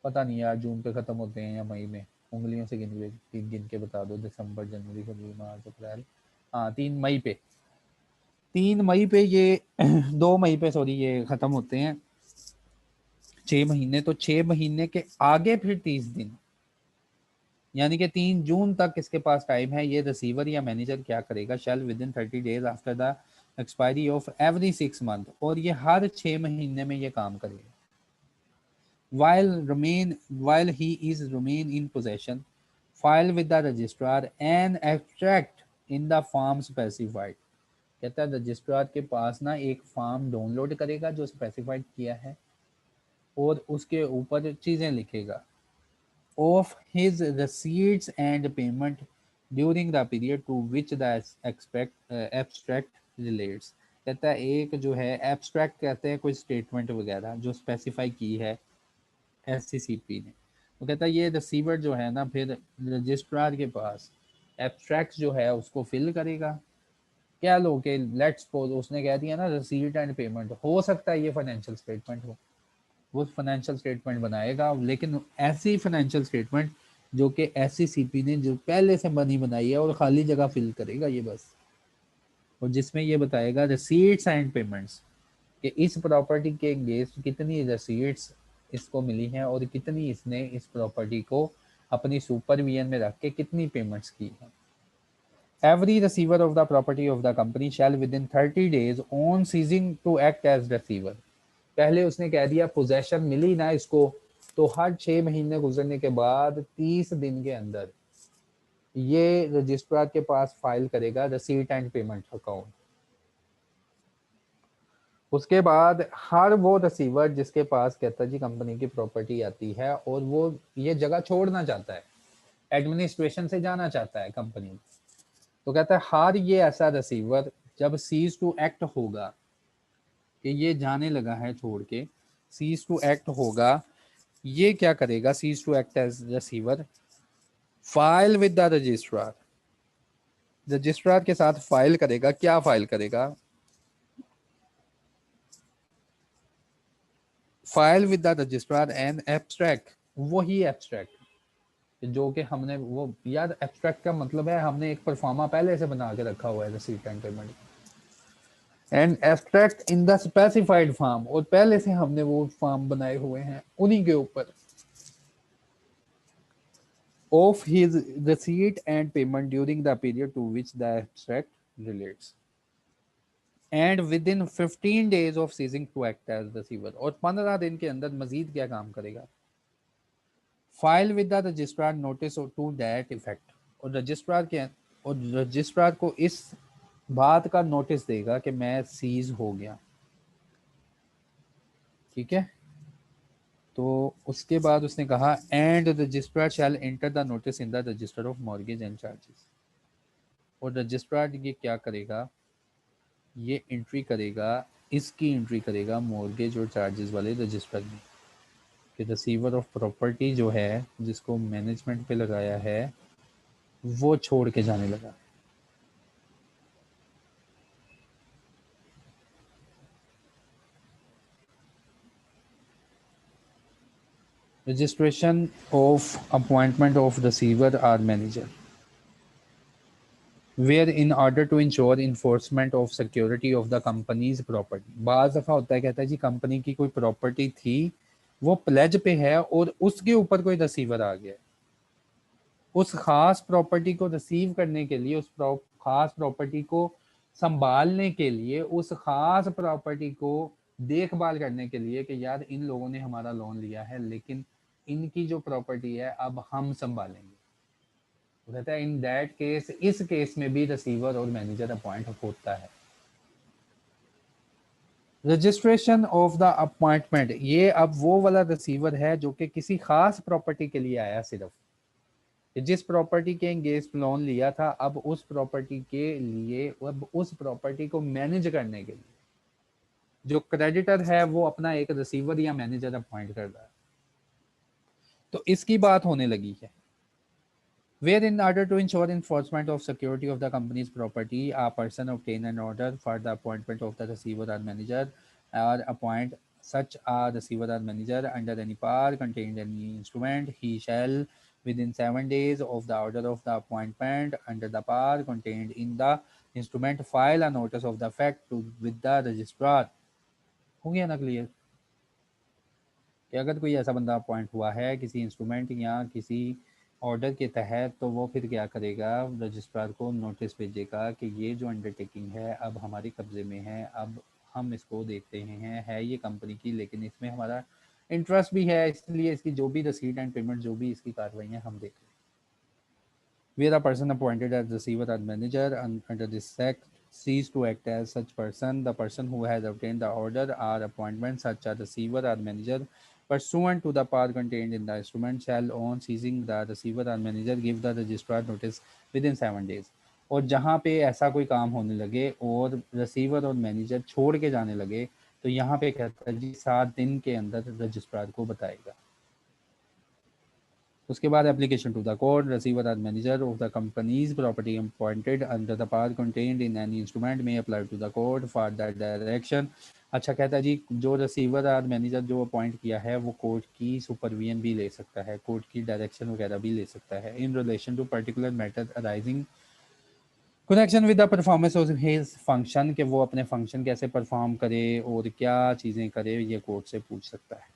पता नहीं यार जून पे खत्म होते हैं या मई में, उंगलियों से गिन के बता दो, दिसंबर जनवरी फरवरी मार्च अप्रैल, हाँ 3 मई पे, 3 मई पे ये 2 मई पे सॉरी ये खत्म होते हैं 6 महीने, तो 6 महीने के आगे फिर 30 दिन, यानी कि 3 जून तक इसके पास टाइम है, ये रिसीवर या मैनेजर क्या करेगा, shall within 30 days after the expiry of every 6 month, और ये हर 6 महीने में ये काम करेगा, while he is remain in possession, file with the registrar an extract in the form specified, कहता है रजिस्ट्रार के पास ना एक फॉर्म डाउनलोड करेगा जो स्पेसिफाइड किया है, और उसके ऊपर चीजें लिखेगा, of his receipts and payment during the period to which the abstract relates, कहता है एक जो है एब्स्ट्रैक्ट कहते हैं कोई स्टेटमेंट वगैरह जो स्पेसिफाई की है एससीसीपी ने, वो कहता है ये रिसीवर जो है ना फिर रजिस्ट्रार के पास एब्स्ट्रैक्ट जो है उसको फिल करेगा, क्या लो कि लेट्स सपोज उसने कह दिया ना रिसीट एंड पेमेंट, हो सकता है ये फाइनेंशियल स्टेटमेंट हो, वो फाइनेंशियल स्टेटमेंट बनाएगा, लेकिन ऐसी फाइनेंशियल स्टेटमेंट जो कि एससीसीपी ने जो पहले से बनी बनाई है, और खाली जगह फिल करेगा ये बस, और जिसमें ये बताएगा रिसीट्स एंड पेमेंट्स कि इस प्रॉपर्टी के अगेंस्ट कितनी रिसीट्स इसको मिली हैं और कितनी इसने इस प्रॉपर्टी को अपनी सुपरविजन में रख के कितनी पेमेंट्स की हैं। Every receiver of the property of the company shall within 30 days on ceasing to act as receiver, पहले उसने कह दिया पोजेशन मिली ना इसको, तो हर 6 महीने गुजरने के बाद 30 दिन के अंदर ये रजिस्ट्रार के पास फाइल करेगा रिसीट एंड पेमेंट अकाउंट। उसके बाद हर वो रिसीवर जिसके पास कहता जी कंपनी की प्रॉपर्टी आती है और वो ये जगह छोड़ना चाहता है, एडमिनिस्ट्रेशन से जाना चाहता है कंपनी, तो कहता है हर ये ऐसा रिसीवर जब सीज टू एक्ट होगा कि ये जाने लगा है छोड़ के, सीज टू एक्ट होगा, ये क्या करेगा, cease to act as receiver, file with the registrar, registrar के साथ फाइल करेगा, क्या फाइल करेगा, file with the registrar and abstract, वही एब्स्ट्रैक्ट जो कि हमने वो यार एब्स्ट्रैक्ट का मतलब है हमने एक परफॉर्मा पहले से बना के रखा हुआ है receipt and payment, and abstract in the specified form, और पहले से हमने वो फॉर्म बनाए हुए हैं उन्हीं के ऊपर, of his receipt and payment during the period to which the abstract relates, and within 15 days of ceasing to act as receiver, और 15 दिन के अंदर मजीद क्या काम करेगा, file with the registrar notice to that effect, और रजिस्ट्रार के और रजिस्ट्रार को इस बात का नोटिस देगा कि मैं सीज हो गया, ठीक है। तो उसके बाद उसने कहा and registrar shall enter the notice in the register of mortgage and charges, और रजिस्ट्रार ये क्या करेगा, ये एंट्री करेगा, इसकी एंट्री करेगा मॉर्गेज और चार्जेस वाले रजिस्टर में, कि रिसीवर ऑफ प्रॉपर्टी जो है जिसको मैनेजमेंट पे लगाया है वो छोड़ के जाने लगा। Registration of appointment of receiver or manager, where in order to ensure enforcement of security of the company's property. बाज़ दफ़ा होता है, कहता है जी कंपनी की कोई प्रॉपर्टी थी, वो प्लेज पे है और उसके ऊपर कोई रिसीवर आ गया, उस खास प्रॉपर्टी को रिसीव करने के लिए, उस खास प्रॉपर्टी को संभालने के लिए, उस खास प्रॉपर्टी को देखभाल करने के लिए कि यार इन लोगों ने हमारा लोन लिया है लेकिन इनकी जो प्रॉपर्टी है अब हम संभालेंगे, कहता है इन दैट केस, इस केस में भी रिसीवर और मैनेजर अपॉइंट होता है। रजिस्ट्रेशन ऑफ द अपॉइंटमेंट, ये अब वो वाला रिसीवर है जो कि किसी खास प्रॉपर्टी के लिए आया, सिर्फ जिस प्रॉपर्टी के अगेंस्ट लोन लिया था, अब उस प्रॉपर्टी के लिए, अब उस प्रॉपर्टी को मैनेज करने के लिए जो क्रेडिटर है वो अपना एक रिसीवर या मैनेजर अपॉइंट कर रहा है। तो इसकी बात होने लगी है, where in order to ensure enforcement of security of the company's property, a person obtain an order for the appointment of the receiver or manager, or appoint such a receiver or manager under any power contained in any instrument, he shall within 7 days of the order of the appointment under the power contained in the instrument file a notice of the fact to with the registrar। हो गया ना क्लियर कि अगर कोई ऐसा बंदा अपॉइंट हुआ है किसी इंस्ट्रूमेंट या किसी ऑर्डर के तहत, तो वो फिर क्या करेगा, रजिस्ट्रार को नोटिस भेजेगा कि ये जो अंडरटेकिंग है अब हमारे कब्जे में है, अब हम इसको देखते हैं, है ये कंपनी की लेकिन इसमें हमारा इंटरेस्ट भी है, इसलिए इसकी जो भी रसीद एंड पेमेंट जो भी इसकी कार्रवाई है हम देख रहे हैं। Where a person appointed as receiver or manager under this act cease to act as such person, the person who has obtained the order or appointment such a receiver or manager pursuant to the power contained in the instrument shall on seizing the receiver or manager give the registrar notice within 7 days। और जहाँ पे ऐसा कोई काम होने लगे और रिसीवर और मैनेजर छोड़ के जाने लगे, तो यहाँ पे कहता है जी 7 दिन के अंदर रजिस्ट्रार को बताएगा। उसके बाद application to the court, receiver और manager of the company's property appointed under the power contained in any instrument में apply to the court for the direction. अच्छा कहता है जी जो रिसीवर और मैनेजर जो अपॉइंट किया है वो कोर्ट की सुपरविजन भी ले सकता है, कोर्ट की डायरेक्शन वगैरह भी ले सकता है in relation to particular matter arising connection with the performance of his function, कि वो अपने फंक्शन कैसे परफॉर्म करे और क्या चीज़ें करे, ये कोर्ट से पूछ सकता है।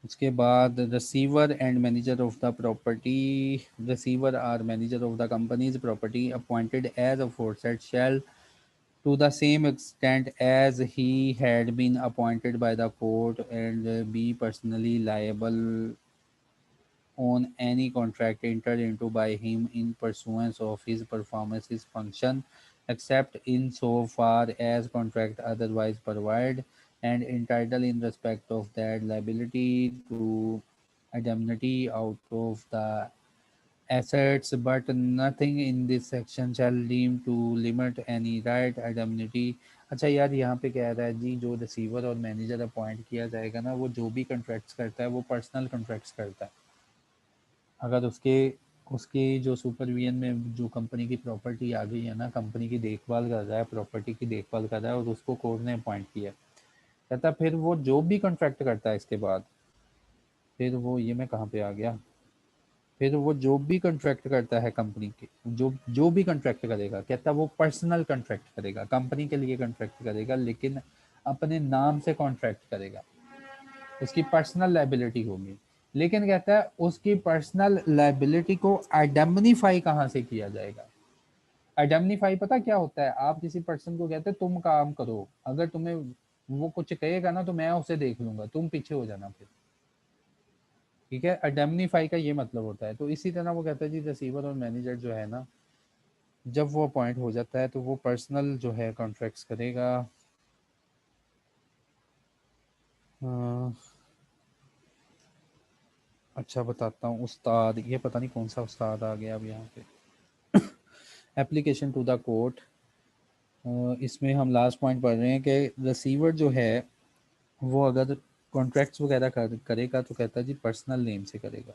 उसके बाद receiver and manager of the property, receiver or manager of the company's property appointed as aforesaid shall to the same extent as he had been appointed by the court and be personally liable on any contract entered into by him in pursuance of his performances function, except in so far as contract otherwise provide, and entitled in respect of that liability to indemnity out of the assets, but nothing in this section shall deem to limit any right indemnity। अच्छा यार यहाँ पे कह रहा है जी जो रिसीवर और मैनेजर अपॉइंट किया जाएगा ना, वो जो भी कॉन्ट्रैक्ट्स करता है वो पर्सनल कॉन्ट्रैक्ट्स करता है। अगर उसके उसकी जो सुपरविजन में जो कंपनी की प्रॉपर्टी आ गई है ना, कंपनी की देखभाल कर रहा है, प्रॉपर्टी की देखभाल कर रहा है और उसको कोर्ट ने अपॉइंट किया, कहता फिर वो जो भी कॉन्ट्रैक्ट करता है इसके बाद, फिर वो ये मैं कहाँ पे आ गया, फिर वो जो भी कॉन्ट्रैक्ट करता है कंपनी के, जो जो भी कॉन्ट्रैक्ट करेगा, कहता वो पर्सनल कॉन्ट्रैक्ट करेगा, कंपनी के लिए कॉन्ट्रैक्ट करेगा लेकिन अपने नाम से कॉन्ट्रैक्ट करेगा, उसकी पर्सनल लाइबिलिटी होगी। लेकिन कहता है उसकी पर्सनल लाइबिलिटी को आइडेंटिफाई कहाँ से किया जाएगा। आइडेंटिफाई पता क्या होता है, आप किसी पर्सन को कहते हैं तुम काम करो, अगर तुम्हें वो कुछ कहेगा ना तो मैं उसे देख लूंगा, तुम पीछे हो जाना फिर, ठीक है। आइडेंटिफाई का ये मतलब होता है। तो इसी तरह वो कहता है जी रिसीवर और मैनेजर जो है ना, जब वो अपॉइंट हो जाता है तो वो पर्सनल जो है कॉन्ट्रैक्ट्स करेगा। अच्छा बताता हूँ, उस्ताद, ये पता नहीं कौन सा उस्ताद आ गया अब यहाँ पे। एप्लीकेशन टू द कोर्ट, इसमें हम लास्ट पॉइंट पढ़ रहे हैं कि रिसीवर जो है वो अगर कॉन्ट्रैक्ट्स वगैरह करेगा तो कहता है जी पर्सनल नेम से करेगा,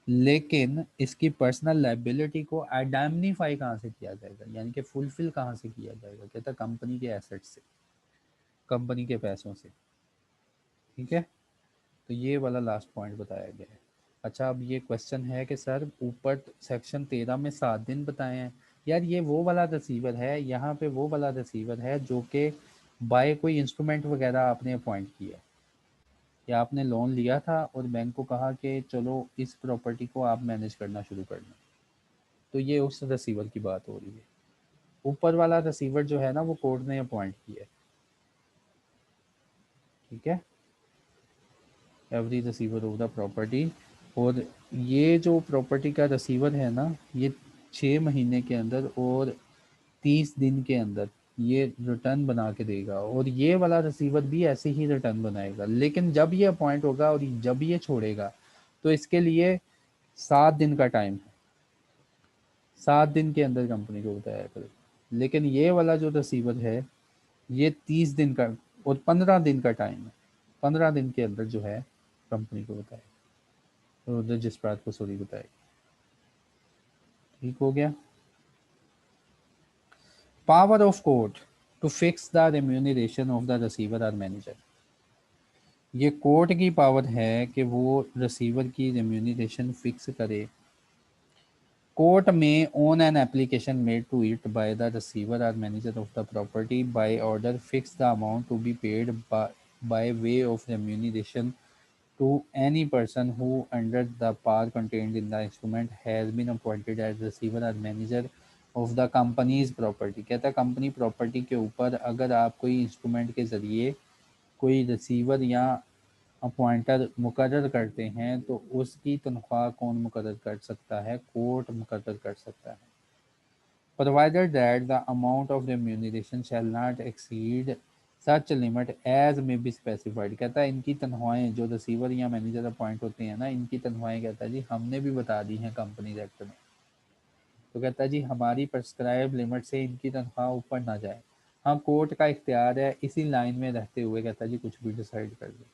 लेकिन इसकी पर्सनल लाइबिलिटी को आइडेंटिफाई कहाँ से किया जाएगा, यानी कि फुलफिल कहाँ से किया जाएगा, कहता है कंपनी के एसेट से, कंपनी के पैसों से, ठीक है, तो ये वाला लास्ट पॉइंट बताया गया है। अच्छा, अब ये क्वेश्चन है कि सर ऊपर सेक्शन 13 में 7 दिन बताए हैं। यार ये वो वाला रिसीवर है, यहाँ पे वो वाला रिसीवर है जो कि बाय कोई इंस्ट्रूमेंट वगैरह आपने अपॉइंट किया, या आपने लोन लिया था और बैंक को कहा कि चलो इस प्रॉपर्टी को आप मैनेज करना शुरू कर दें, तो ये उस रिसीवर की बात हो रही है। ऊपर वाला रिसीवर जो है ना वो कोर्ट ने अपॉइंट किया है। ठीक है, every receiver of the property. और ये जो प्रॉपर्टी का रिसीवर है ना, ये 6 महीने के अंदर और 30 दिन के अंदर ये रिटर्न बना के देगा, और ये वाला रिसीवर भी ऐसे ही रिटर्न बनाएगा। लेकिन जब ये अपॉइंट होगा और जब ये छोड़ेगा तो इसके लिए 7 दिन का टाइम है, 7 दिन के अंदर कंपनी को बताया करें। लेकिन ये वाला जो रिसीवर है ये 30 दिन का और 15 दिन का टाइम है, 15 दिन के अंदर जो है कंपनी को बताएगा, तो रजिस्ट्रार को सॉरी बताएगा। ठीक हो गया। Power of court to fix the remuneration of the receiver और मैनेजर। ये कोर्ट की पावर है कि वो रिसीवर की रेम्यूनरेशन फिक्स करे। कोर्ट में on an application made to it by the receiver और manager of the property by order fix the amount to be paid by way of remuneration to any person who under the power contained in the instrument has been appointed as receiver or manager of the company's property। कहता है कंपनी प्रॉपर्टी के ऊपर अगर आप कोई इंस्ट्रूमेंट के ज़रिए कोई रिसीवर या अपॉइंटर मुकर्रर करते हैं तो उसकी तनख्वाह कौन मुकर्रर कर सकता है? कोर्ट मुकर्रर कर सकता है। Provided that the amount of remuneration shall not exceed such limit as may be specified। कहता है इनकी तनख्वाहें जो रिसीवर या मैनेजर अपॉइंट होते हैं ना, इनकी तनख्वाहें कहता है जी हमने भी बता दी हैं कंपनी एक्ट में। तो कहता है जी हमारी प्रेस्क्राइब लिमिट से इनकी तनख्वाह ऊपर ना जाए। हाँ, कोर्ट का इख्तियार है इसी लाइन में रहते हुए कहता है जी कुछ भी डिसाइड कर दे।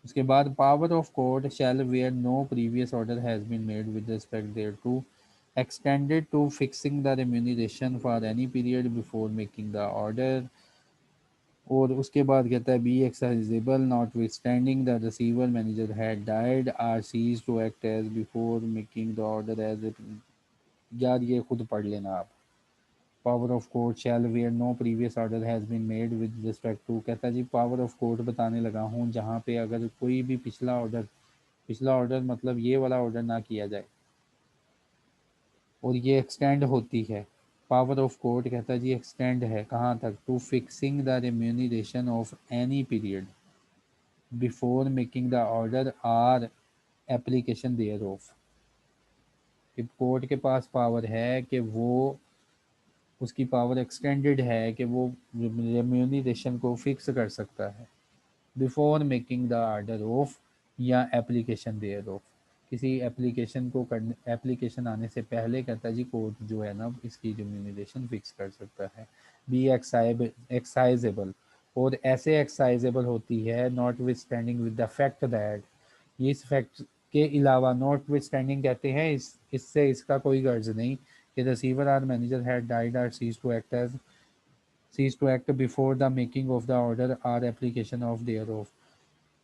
उसके बाद power of court shall where no previous order has been made with respect thereto extended to fixing the remuneration for any period before making the order। और उसके बाद कहता है be exercisable notwithstanding the receiver manager had died or cease to act as before making the order as. यार ये खुद पढ़ लेना आप। Power of court shall where no previous order has been made with respect to. कहता है जी पावर ऑफ कोर्ट बताने लगा हूँ जहाँ पे अगर कोई भी पिछला ऑर्डर मतलब ये वाला ऑर्डर ना किया जाए और ये एक्सटेंड होती है। पावर ऑफ कोर्ट कहता है जी एक्सटेंड है कहाँ तक? To fixing the remuneration of any period before making the order or application thereof. Court के पास पावर है कि वो उसकी पावर एक्सटेंडेड है कि वो रेम्यूनरेशन को फिक्स कर सकता है before making the order of या एप्लीकेशन देयर ऑफ। किसी एप्लीकेशन को करने एप्लीकेशन आने से पहले कहता है जी कोर्ट जो है ना इसकी रिम्यूनरेशन फिक्स कर सकता है। बी एक्साइजेबल और ऐसे एक्साइजेबल होती है not with standing with the fact that. ये इस फैक्ट के अलावा नॉट विथ स्टैंडिंग कहते हैं इससे इसका कोई गर्ज नहीं कि receiver or manager had died or cease to act before the making of the order or application of thereof,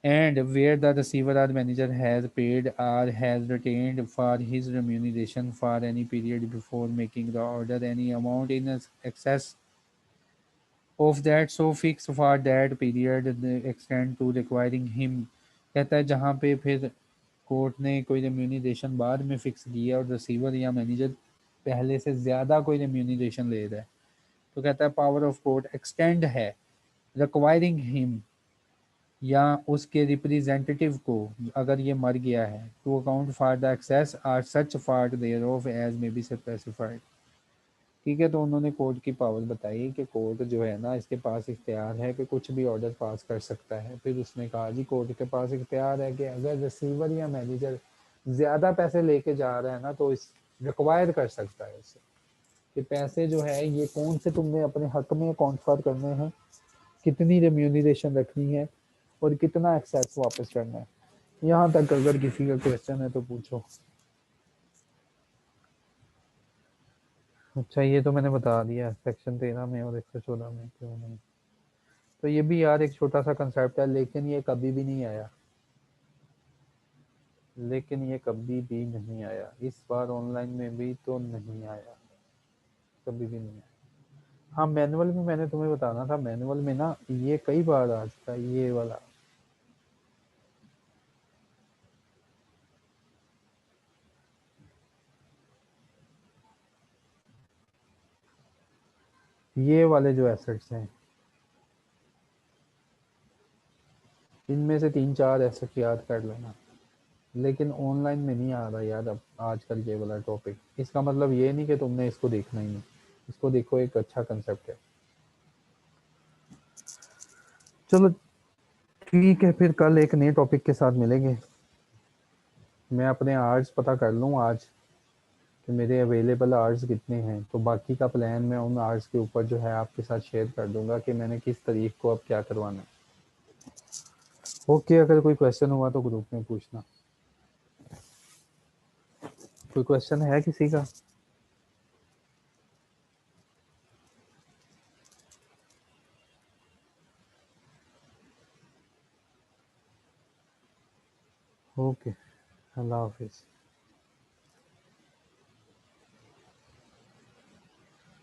and where the receiver or manager has paid or has retained for his remuneration for any period before making the order any amount in excess of that so fix for that period the extent to requiring him। कहता है जहाँ पे फिर कोर्ट ने कोई रेम्यूनरेशन बाद में फिक्स किया और रिसीवर या मैनेजर पहले से ज़्यादा कोई रेम्यूनरेशन ले रहा है तो कहता है पावर ऑफ कोर्ट एक्सटेंड है रिक्वायरिंग हिम या उसके रिप्रेजेंटेटिव को अगर ये मर गया है to account for the excess or such for thereof as may be specified. ठीक है, तो उन्होंने कोर्ट की पावर बताई कि कोर्ट जो है ना इसके पास इख्तियार है कि कुछ भी ऑर्डर पास कर सकता है। फिर उसने कहा जी कोर्ट के पास इख्तियार है कि अगर रिसीवर या मैनेजर ज़्यादा पैसे लेके जा रहा है ना तो इस रिक्वायर कर सकता है इसे कि पैसे जो है ये कौन से तुमने अपने हक में ट्रांसफर करने हैं, कितनी रेम्यूनरेशन रखनी है और कितना एक्सेस वापस करना है। यहाँ तक अगर किसी का क्वेश्चन है तो पूछो। अच्छा, ये तो मैंने बता दिया सेक्शन 13 में और 114 में क्यों नहीं। तो ये भी यार एक छोटा सा कंसेप्ट है, लेकिन ये कभी भी नहीं आया, लेकिन ये कभी भी नहीं आया, इस बार ऑनलाइन में भी तो नहीं आया, कभी भी नहीं आया। हाँ मैनुअल में मैंने तुम्हें बताना था, मैनुअल में ना ये कई बार आ चुका है, ये वाला। ये वाले जो एसेट्स हैं, इनमें से 3-4 एसेट याद कर लेना। लेकिन ऑनलाइन में नहीं आ रहा यार अब आजकल ये वाला टॉपिक। इसका मतलब ये नहीं कि तुमने इसको देखना ही नहीं, इसको देखो, एक अच्छा कंसेप्ट है। चलो ठीक है, फिर कल एक नए टॉपिक के साथ मिलेंगे। मैं अपने आवर्स पता कर लूँ आज कि मेरे अवेलेबल आवर्स कितने हैं, तो बाकी का प्लान मैं उन आवर्स के ऊपर जो है आपके साथ शेयर कर दूंगा कि मैंने किस तारीख को अब क्या करवाना है। ओके, अगर कोई क्वेश्चन हुआ तो ग्रुप में पूछना। कोई क्वेश्चन है किसी का? ओके, अल्लाह हाफिज़।